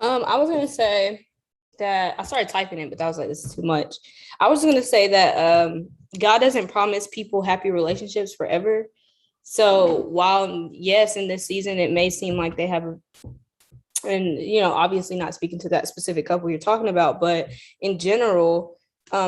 I was gonna say that I started typing it, but I was like, this is too much. I was gonna say that God doesn't promise people happy relationships forever. So while yes, in this season it may seem like they have and obviously not speaking to that specific couple you're talking about, but in general,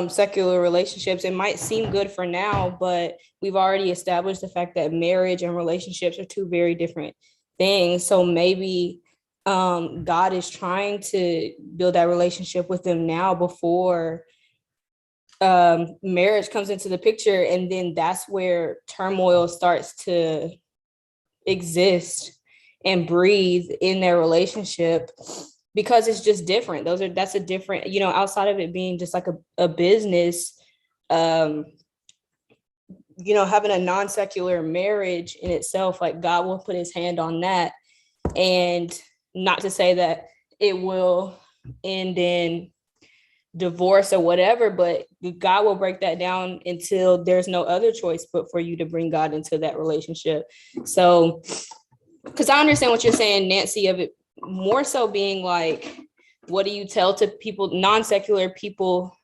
secular relationships, it might seem good for now, but we've already established the fact that marriage and relationships are two very different things. So maybe God is trying to build that relationship with them now before marriage comes into the picture. And then that's where turmoil starts to exist and breathe in their relationship, because it's just different. That's a different, outside of it being just like a business, having a non-secular marriage in itself, like God will put his hand on that. And not to say that it will end in divorce or whatever, but God will break that down until there's no other choice but for you to bring God into that relationship. So, because I understand what you're saying, Nancy, of it more so being like, what do you tell to people, secular people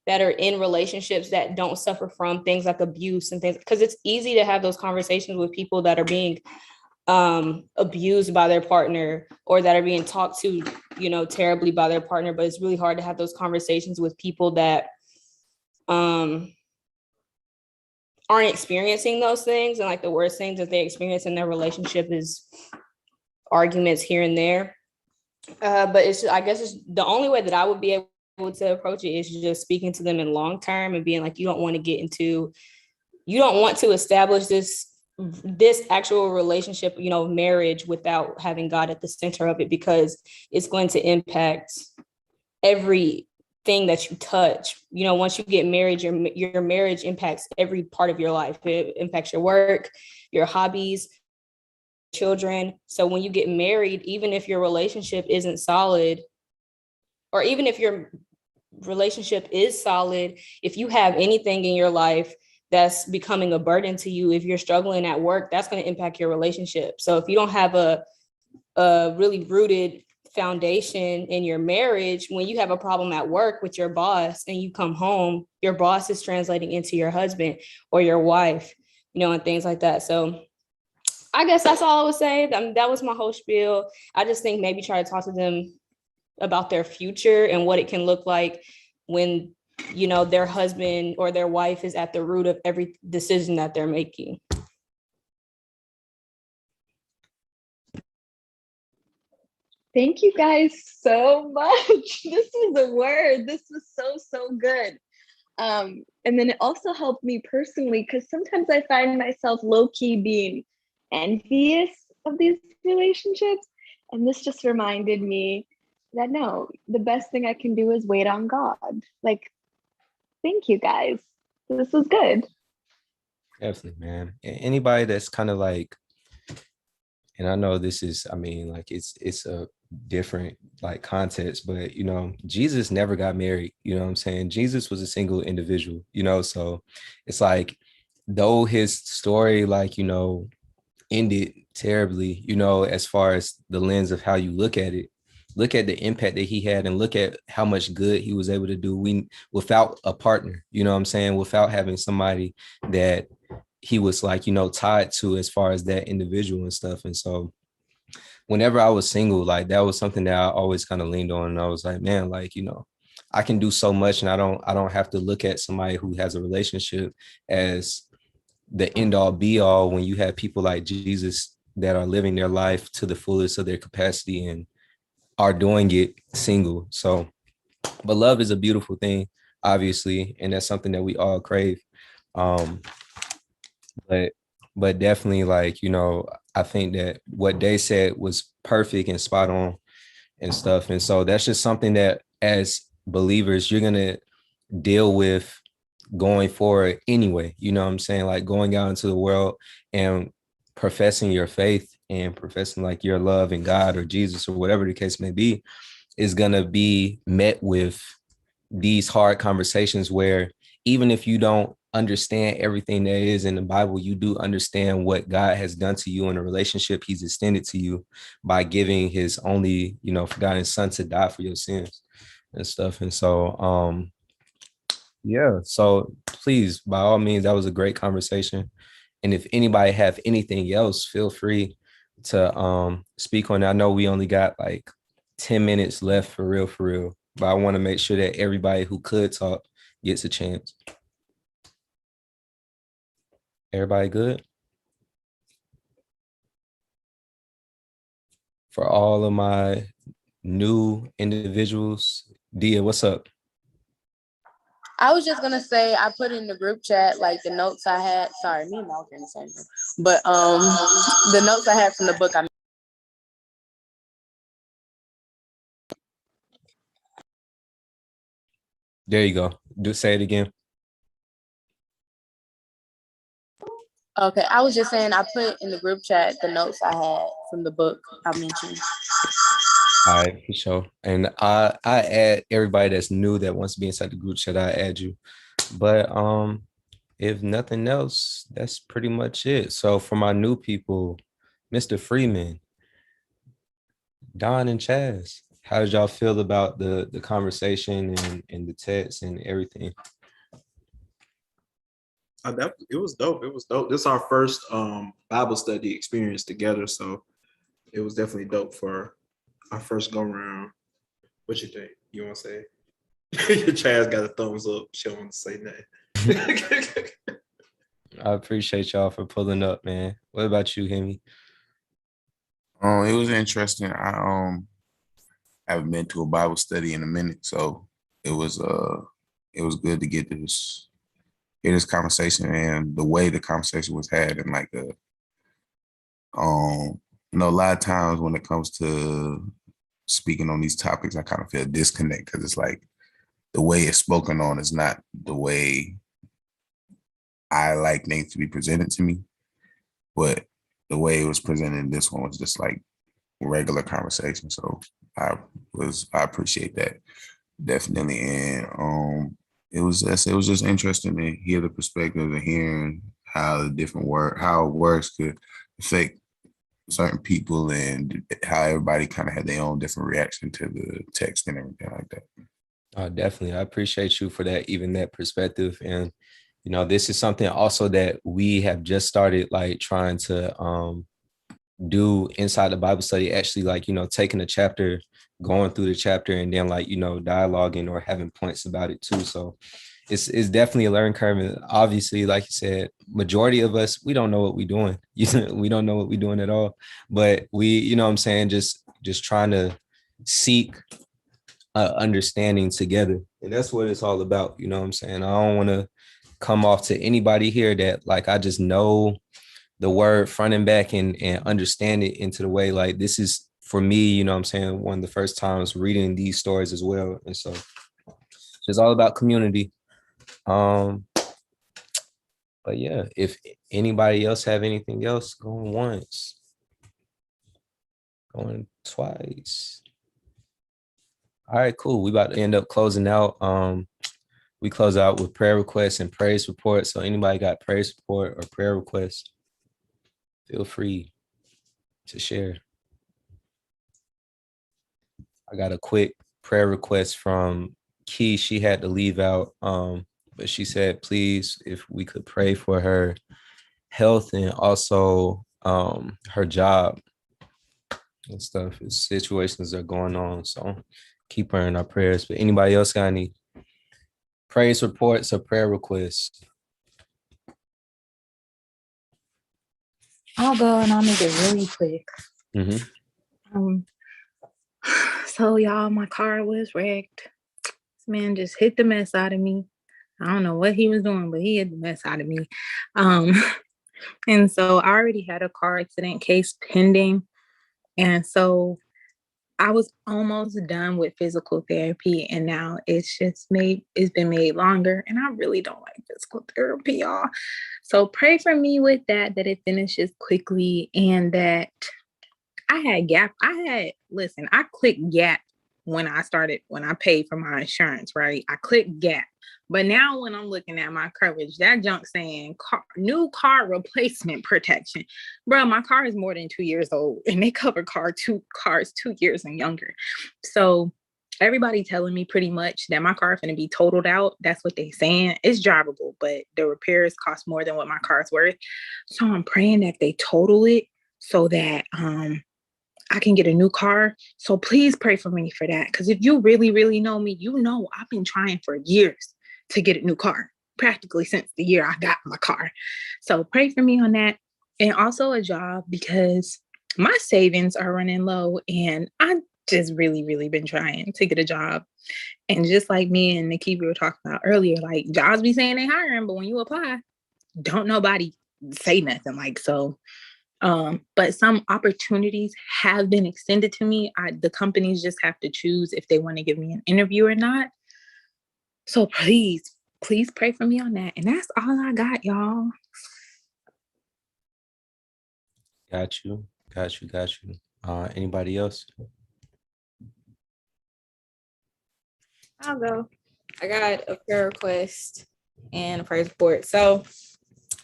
that are in relationships that don't suffer from things like abuse and things, because it's easy to have those conversations with people that are being abused by their partner, or that are being talked to, terribly by their partner. But it's really hard to have those conversations with people that aren't experiencing those things. And like the worst things that they experience in their relationship is arguments here and there. But I guess it's the only way that I would be able to approach it is just speaking to them in long term and being like, you don't want to establish this actual relationship, marriage, without having God at the center of it, because it's going to impact everything that you touch. Once you get married, your marriage impacts every part of your life. It impacts your work, your hobbies, children. So when you get married, even if your relationship isn't solid, or even if your relationship is solid, if you have anything in your life that's becoming a burden to you, if you're struggling at work, that's going to impact your relationship. So if you don't have a really rooted foundation in your marriage, when you have a problem at work with your boss and you come home, your boss is translating into your husband or your wife, and things like that. So I guess that's all I would say. That was my whole spiel. I just think maybe try to talk to them about their future and what it can look like when their husband or their wife is at the root of every decision that they're making. Thank you guys so much. This was a word. This was so good. And then it also helped me personally, because sometimes I find myself low-key being envious of these relationships. And this just reminded me that no, the best thing I can do is wait on God. Like, thank you guys. This was good. Definitely, man. Anybody that's kind of like, and I know this is, like it's a different like context, but Jesus never got married. You know what I'm saying? Jesus was a single individual, so it's like, though his story like, ended terribly, as far as the lens of how you look at it, look at the impact that he had and look at how much good he was able to do without a partner, without having somebody that he was like, tied to as far as that individual and stuff. And so whenever I was single, like that was something that I always kind of leaned on. And I was like, man, like, I can do so much, and I don't have to look at somebody who has a relationship as the end all be all when you have people like Jesus that are living their life to the fullest of their capacity and are doing it single. So, but love is a beautiful thing, obviously, and that's something that we all crave. Um, but but definitely, like, you know, I think that what they said was perfect and spot on and stuff. And so that's just something that as believers, you're gonna deal with going forward anyway. You know what I'm saying? Like going out into the world and professing your faith and professing like your love in God or Jesus or whatever the case may be is gonna be met with these hard conversations where even if you don't understand everything there is in the Bible, you do understand what God has done to you in a relationship he's extended to you by giving his only, you know, forgotten son to die for your sins and stuff. And so, yeah, so please, by all means, that was a great conversation. And if anybody have anything else, feel free to speak on it. I know we only got like 10 minutes left for real, but I want to make sure that everybody who could talk gets a chance. Everybody good? For all of my new individuals, Dia, what's up? I was just gonna say I put in the group chat like the notes I had. Sorry, me and Mel in the same room. But the notes I had from the book I There you go. Do say it again. Okay, I was just saying I put in the group chat the notes I had from the book I mentioned. All right, for sure. And I add everybody that's new that wants to be inside the group chat, I add you. But if nothing else, that's pretty much it. So for my new people, Mr. Freeman, Don and Chaz, how did y'all feel about the conversation and the text and everything? It was dope. It was dope. This is our first Bible study experience together, so it was definitely dope for our first go around. What you think? You want to say? Your Chaz got a thumbs up. She don't want to say nothing. I appreciate y'all for pulling up, man. What about you, Hemi? It was interesting. I haven't been to a Bible study in a minute, so it was good to get hear this conversation and the way the conversation was had, and like you know, a lot of times when it comes to speaking on these topics, I kind of feel a disconnect because it's like the way it's spoken on is not the way I like things to be presented to me, but the way it was presented in this one was just like regular conversation. So I appreciate that definitely. And it was just interesting to hear the perspective and hearing how the different how words could affect certain people and how everybody kind of had their own different reaction to the text and everything like that. Definitely. I appreciate you for that, even that perspective. And, you know, this is something also that we have just started like trying to do inside the Bible study, actually, like, you know, taking a chapter, going through the chapter, and then like, you know, dialoguing or having points about it too. So it's definitely a learning curve. And obviously, like you said, majority of us, we don't know what we're doing. We don't know what we're doing at all. But we, you know what I'm saying, just trying to seek understanding together. And that's what it's all about. You know what I'm saying? I don't want to come off to anybody here that like I just know the word front and back and understand it into the way like this is for me, you know what I'm saying, one of the first times reading these stories as well. And so it's just all about community. But yeah, if anybody else have anything else, going once, going twice. All right, cool. We about to end up closing out. We close out with prayer requests and praise report. So anybody got praise report or prayer requests, feel free to share. I got a quick prayer request from Key. She had to leave out, but she said, please, if we could pray for her health and also her job and stuff. Situations are going on. So keep her in our prayers. But anybody else got any praise reports or prayer requests? I'll go and I'll make it really quick. So y'all, my car was wrecked. This man just hit the mess out of me. I don't know what he was doing, but he hit the mess out of me. And so I already had a car accident case pending. And so I was almost done with physical therapy, and now it's been made longer, and I really don't like physical therapy, y'all. So pray for me with that it finishes quickly, and that I clicked Gap when I paid for my insurance, right? I clicked Gap. But now when I'm looking at my coverage, that junk saying new car replacement protection. Bro, my car is more than 2 years old, and they cover cars 2 years and younger. So everybody telling me pretty much that my car is going to be totaled out. That's what they saying. It's drivable, but the repairs cost more than what my car is worth. So I'm praying that they total it so that I can get a new car. So please pray for me for that. Because if you really, really know me, you know I've been trying for years to get a new car, practically since the year I got my car. So pray for me on that. And also a job, because my savings are running low, and I just really, really been trying to get a job. And just like me and Nikki we were talking about earlier, like jobs be saying they hiring, but when you apply, don't nobody say nothing. Like, so but some opportunities have been extended to me. The companies just have to choose if they want to give me an interview or not. So please pray for me on that. And that's all I got, y'all. Got you. Anybody else? I'll go. I got a prayer request and a praise report. So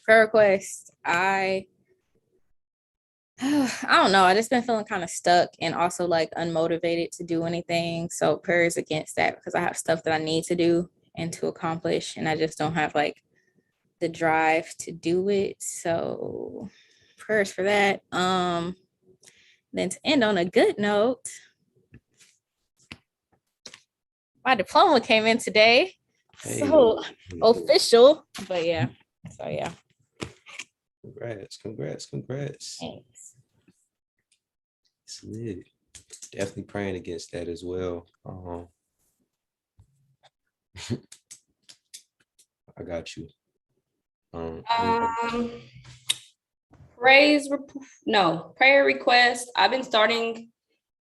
prayer request, I don't know. I just been feeling kind of stuck and also like unmotivated to do anything. So prayers against that, because I have stuff that I need to do and to accomplish, and I just don't have like the drive to do it. So prayers for that. Then to end on a good note, my diploma came in today. Hey. So official, but yeah. So yeah. Congrats. Thanks. It's lit. Definitely praying against that as well. I got you. Prayer request. I've been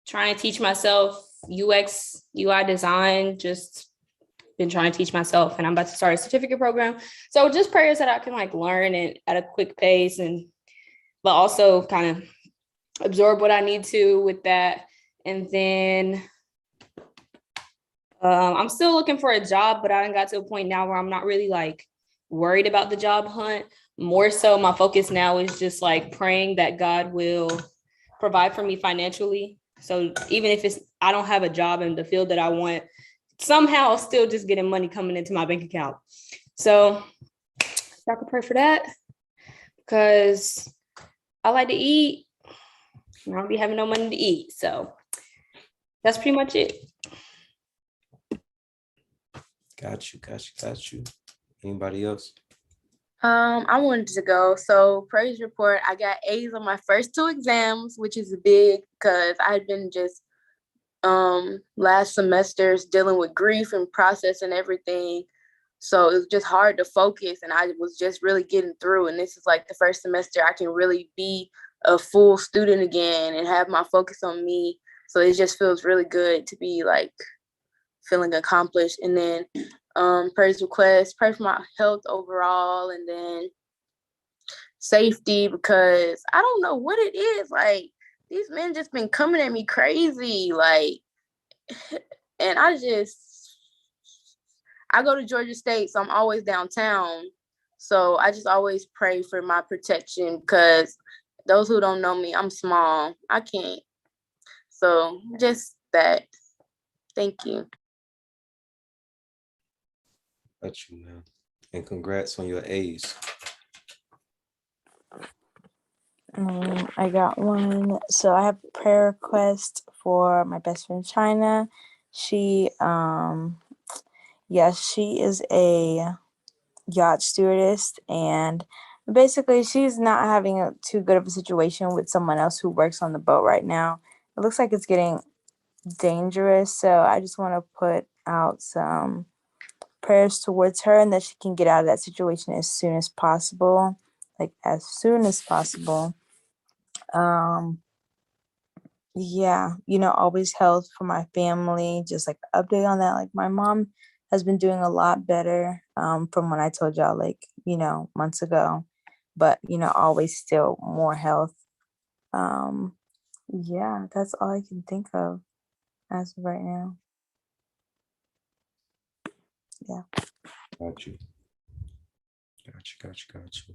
trying to teach myself UX, UI design, just been trying to teach myself, and I'm about to start a certificate program. So just prayers that I can like learn and at a quick pace, but also kind of absorb what I need to with that. And then I'm still looking for a job, but I got to a point now where I'm not really like worried about the job hunt. More so my focus now is just like praying that God will provide for me financially. So even if I don't have a job in the field that I want, somehow still just getting money coming into my bank account. So I could pray for that, because I like to eat and I don't be having no money to eat. So that's pretty much it. Got you. Anybody else? I wanted to go. So praise report, I got A's on my first 2 exams, which is big because I had been just last semesters dealing with grief and process and everything. So it was just hard to focus, and I was just really getting through. And this is like the first semester I can really be a full student again and have my focus on me. So it just feels really good to be like feeling accomplished. And then praise request, pray for my health overall, and then safety, because I don't know what it is. Like, these men just been coming at me crazy, like, and I go to Georgia State, so I'm always downtown. So I just always pray for my protection, because those who don't know me, I'm small. I can't. So just that. Thank you. Got you, man. And congrats on your A's. I got one. So I have a prayer request for my best friend China. She she is a yacht stewardess, and basically she's not having too good of a situation with someone else who works on the boat right now. It looks like it's getting dangerous, so I just want to put out some prayers towards her and that she can get out of that situation as soon as possible, like as soon as possible. um always health for my family, just like update on that. Like my mom has been doing a lot better from when I told y'all, like, months ago, but always still more health. um that's all I can think of as of right now. Yeah. Got you. Got you.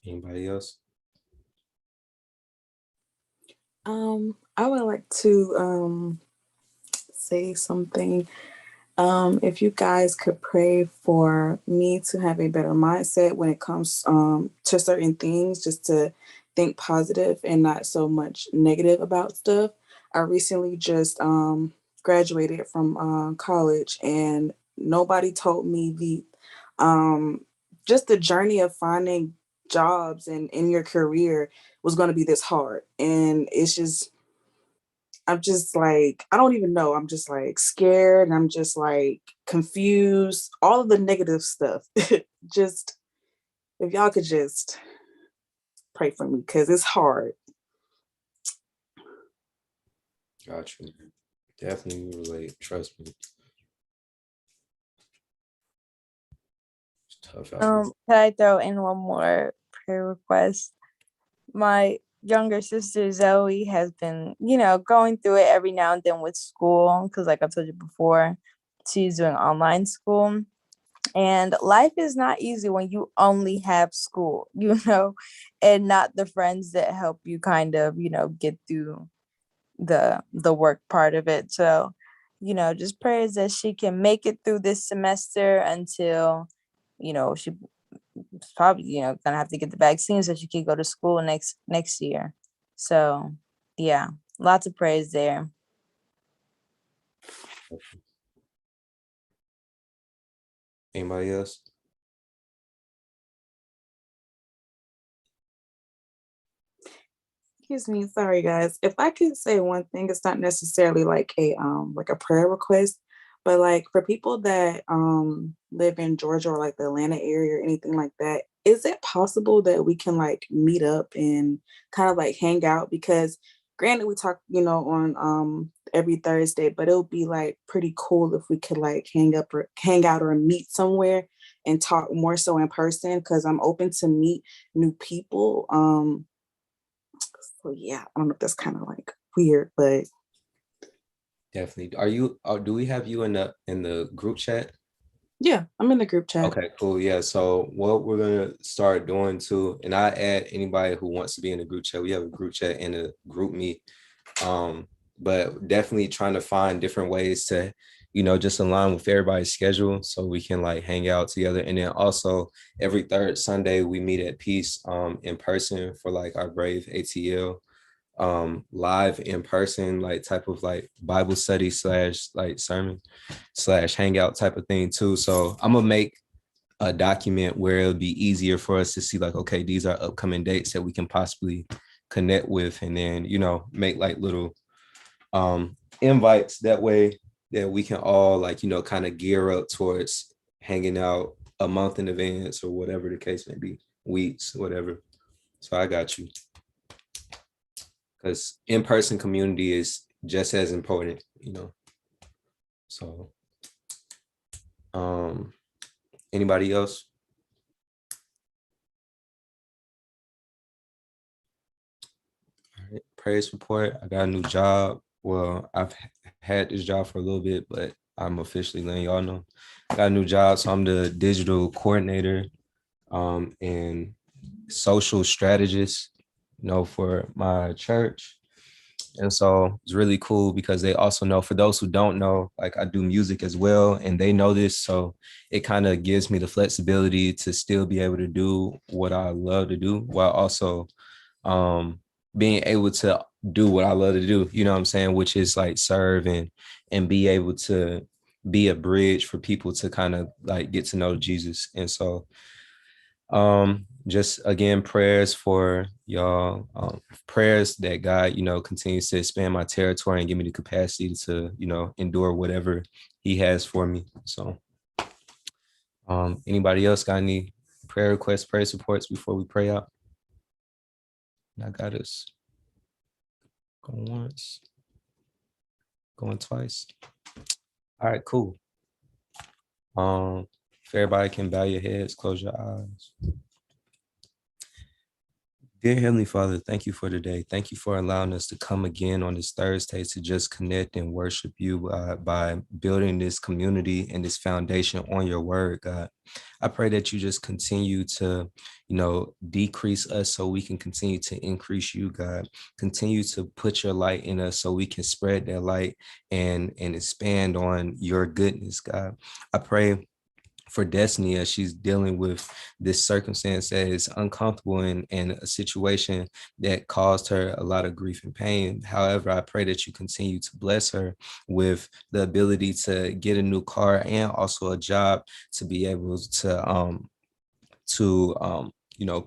Anybody else? I would like to say something. If you guys could pray for me to have a better mindset when it comes to certain things, just to think positive and not so much negative about stuff. I recently just graduated from college, and nobody told me the just the journey of finding jobs and in your career was going to be this hard. And I'm just like, I don't even know. I'm just like scared, and I'm just like confused, all of the negative stuff. Just, if y'all could just pray for me, because it's hard. Got you. Definitely relate. Trust me. It's tough out here. Can I throw in one more prayer request? My younger sister Zoe has been, going through it every now and then with school, because like I told you before, she's doing online school. And life is not easy when you only have school, and not the friends that help you kind of, get through the work part of it. So, just prayers that she can make it through this semester until, she's probably, gonna have to get the vaccine so she can go to school next year. So yeah, lots of prayers there. Anybody else? Excuse me, sorry guys. If I could say one thing, it's not necessarily like a prayer request, but like for people that live in Georgia or like the Atlanta area or anything like that, is it possible that we can like meet up and kind of like hang out? Because granted we talk, on every Thursday, but it would be like pretty cool if we could like hang out or meet somewhere and talk more so in person, because I'm open to meet new people. So yeah, I don't know if that's kind of like weird, but Definitely. Do we have you in the group chat? yeah, I'm in the group chat. Okay, cool. Yeah. So what we're gonna start doing too, and I add anybody who wants to be in the group chat. We have a group chat and a group meet. But definitely trying to find different ways to, just align with everybody's schedule so we can like hang out together. And then also every third Sunday we meet at Peace in person for like our Brave ATL live in person, like type of like Bible study / like sermon / hangout type of thing too. So I'm gonna make a document where it'll be easier for us to see like, okay, these are upcoming dates that we can possibly connect with, and then make like little invites that way that we can all like kind of gear up towards hanging out a month in advance or whatever the case may be, weeks, whatever. So I got you, because in-person community is just as important. So anybody else? All right, praise report. I got a new job. Well, I've had this job for a little bit, but I'm officially letting y'all know I got a new job. So I'm the digital coordinator and social strategist, for my church. And so it's really cool because they also know, for those who don't know, like I do music as well, and they know this. So it kind of gives me the flexibility to still be able to do what I love to do while also being able to do what I love to do, you know what I'm saying, which is like serve and be able to be a bridge for people to kind of like get to know Jesus. And so just again, prayers for y'all, prayers that God, continues to expand my territory and give me the capacity to, endure whatever he has for me. So anybody else got any prayer requests, prayer supports before we pray out? I got us going once, going twice. All right, cool. If everybody can bow your heads, close your eyes. Dear Heavenly Father, thank you for today. Thank you for allowing us to come again on this Thursday to just connect and worship you by building this community and this foundation on your word, God. I pray that you just continue to, decrease us so we can continue to increase you, God. Continue to put your light in us so we can spread that light and expand on your goodness, God. I pray for Destiny as she's dealing with this circumstance that is uncomfortable and a situation that caused her a lot of grief and pain. However, I pray that you continue to bless her with the ability to get a new car and also a job to be able to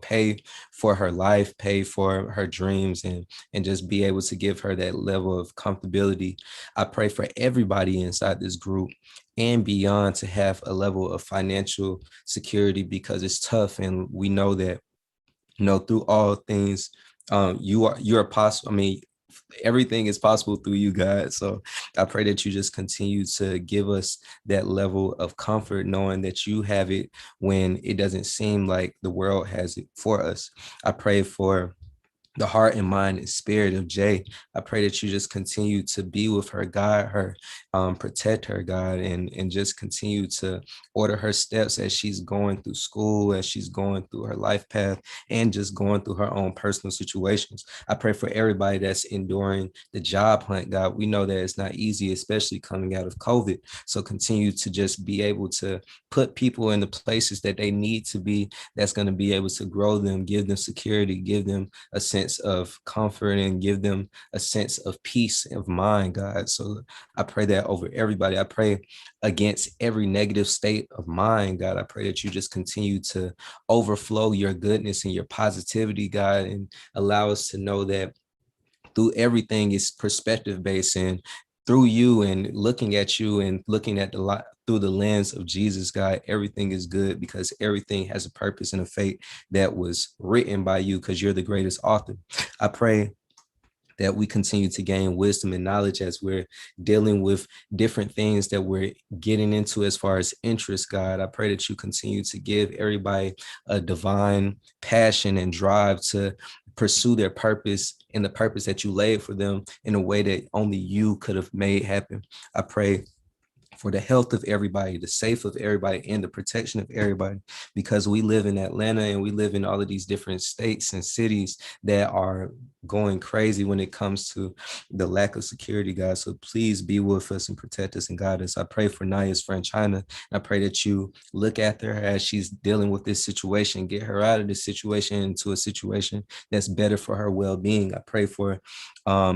pay for her life, pay for her dreams, and just be able to give her that level of comfortability. I pray for everybody inside this group and beyond to have a level of financial security, because it's tough. And we know that, through all things, you're possible. I mean, everything is possible through you, God. So I pray that you just continue to give us that level of comfort, knowing that you have it when it doesn't seem like the world has it for us. I pray for the heart and mind and spirit of Jay. I pray that you just continue to be with her, guide her, protect her, God, and just continue to order her steps as she's going through school, as she's going through her life path, and just going through her own personal situations. I pray for everybody that's enduring the job hunt, God. We know that it's not easy, especially coming out of COVID. So continue to just be able to put people in the places that they need to be, that's going to be able to grow them, give them security, give them a sense of comfort, and give them a sense of peace of mind, God. So I pray that over everybody. I pray against every negative state of mind, God. I pray that you just continue to overflow your goodness and your positivity, God, and allow us to know that through everything is perspective based, and through you and looking at you and looking at through the lens of Jesus, God, everything is good because everything has a purpose and a fate that was written by you, because you're the greatest author. I pray that we continue to gain wisdom and knowledge as we're dealing with different things that we're getting into as far as interest, God. I pray that you continue to give everybody a divine passion and drive to pursue their purpose and the purpose that you laid for them in a way that only you could have made happen. I pray for the health of everybody, the safe of everybody, and the protection of everybody, because we live in Atlanta and we live in all of these different states and cities that are going crazy when it comes to the lack of security, God. So please be with us and protect us and guide us. I pray for Naya's friend China. I pray that you look after her as she's dealing with this situation, get her out of this situation into a situation that's better for her well-being. I pray for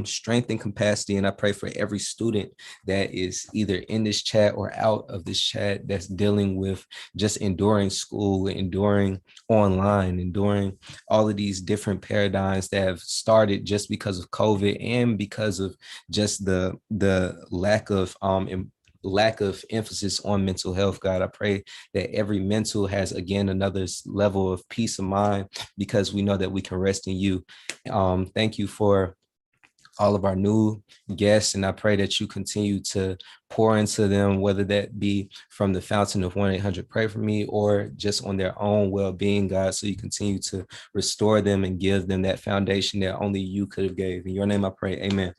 strength and capacity, and I pray for every student that is either in this chat or out of this chat that's dealing with just enduring school, enduring online, enduring all of these different paradigms that have started just because of COVID and because of just the lack of emphasis on mental health, God. I pray that every mental has, again, another level of peace of mind, because we know that we can rest in you. Thank you for all of our new guests, and I pray that you continue to pour into them, whether that be from the fountain of 1-800-Pray For Me or just on their own well-being, God, so you continue to restore them and give them that foundation that only you could have gave. In your name I pray, amen.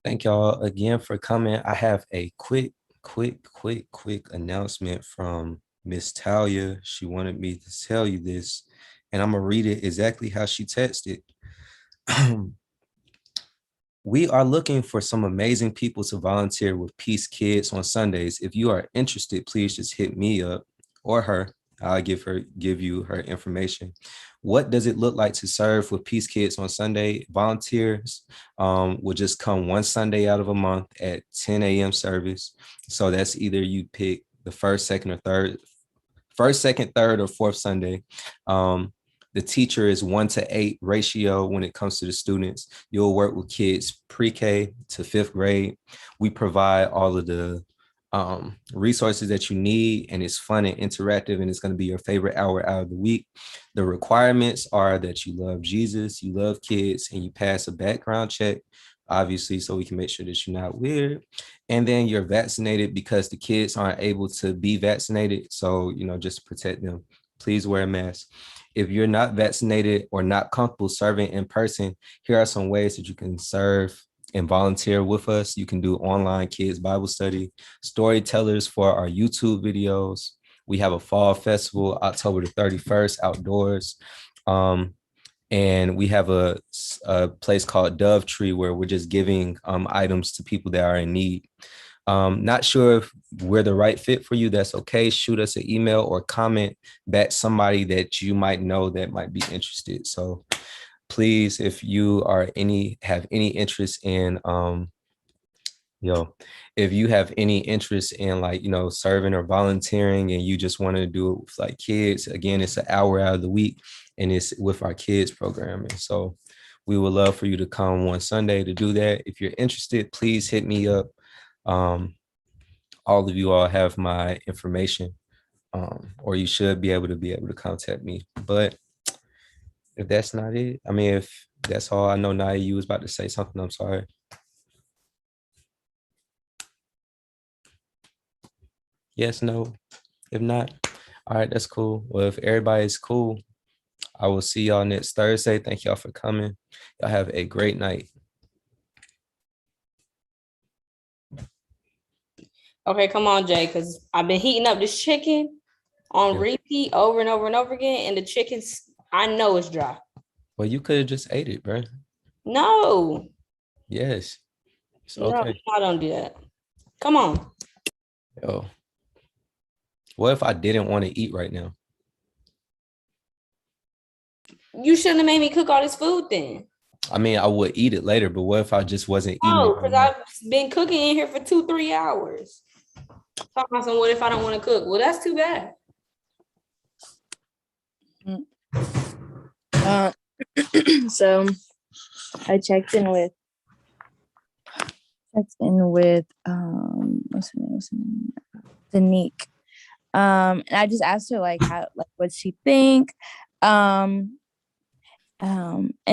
Thank y'all again for coming. I have a quick announcement from Miss Talia. She wanted me to tell you this, and I'm gonna read it exactly how she texted. We are looking for some amazing people to volunteer with Peace Kids on Sundays. If you are interested, please just hit me up or her I'll give you her information. What does it look like to serve with Peace Kids on Sunday? Volunteers will just come one Sunday out of a month at 10 a.m. service. So that's either you pick the first, second, second, third, or fourth Sunday. The teacher is 1-to-8 ratio when it comes to the students. You'll work with kids pre-K to 5th grade. We provide all of the resources that you need, and it's fun and interactive, and it's going to be your favorite hour out of the week. The requirements are that you love Jesus, you love kids, and you pass a background check, obviously, so we can make sure that you're not weird. And then you're vaccinated, because the kids aren't able to be vaccinated. So, just protect them. Please wear a mask. If you're not vaccinated or not comfortable serving in person, here are some ways that you can serve and volunteer with us. You can do online kids Bible study, storytellers for our YouTube videos. We have a fall festival, October the 31st, outdoors. And we have a place called Dove Tree, where we're just giving items to people that are in need. Not sure if we're the right fit for you. That's okay. Shoot us an email or comment back somebody that you might know that might be interested. So please, if you have any interest in if you have any interest in serving or volunteering, and you just want to do it with kids, again, it's an hour out of the week, and it's with our kids program. And so we would love for you to come one Sunday to do that. If you're interested, please hit me up. All of you all have my information, or you should be able to contact me. But if that's not it, if that's all, I know Naya, you was about to say something. I'm sorry. Yes, no. If not, all right, that's cool. Well, if everybody's cool, I will see y'all next Thursday. Thank y'all for coming. Y'all have a great night. Okay, come on, Jay, because I've been heating up this chicken on repeat over and over and over again, and the chicken's, I know it's dry. Well, you could have just ate it, bro. No. Yes. It's okay. No, I don't do that. Come on. Yo. What if I didn't want to eat right now? You shouldn't have made me cook all this food then. I would eat it later, but what if I just wasn't eating it? Because I've been cooking in here for 2-3 hours. Talking about what if I don't want to cook? Well, that's too bad. So I checked in with what's her name? Danique. And I just asked her what she think. And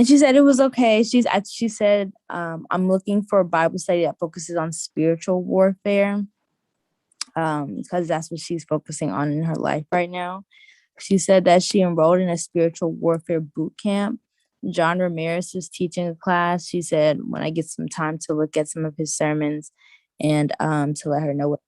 she said it was okay. She said, I'm looking for a Bible study that focuses on spiritual warfare, because that's what she's focusing on in her life right now. She said that she enrolled in a spiritual warfare boot camp. John Ramirez is teaching a class. She said, when I get some time to look at some of his sermons and to let her know what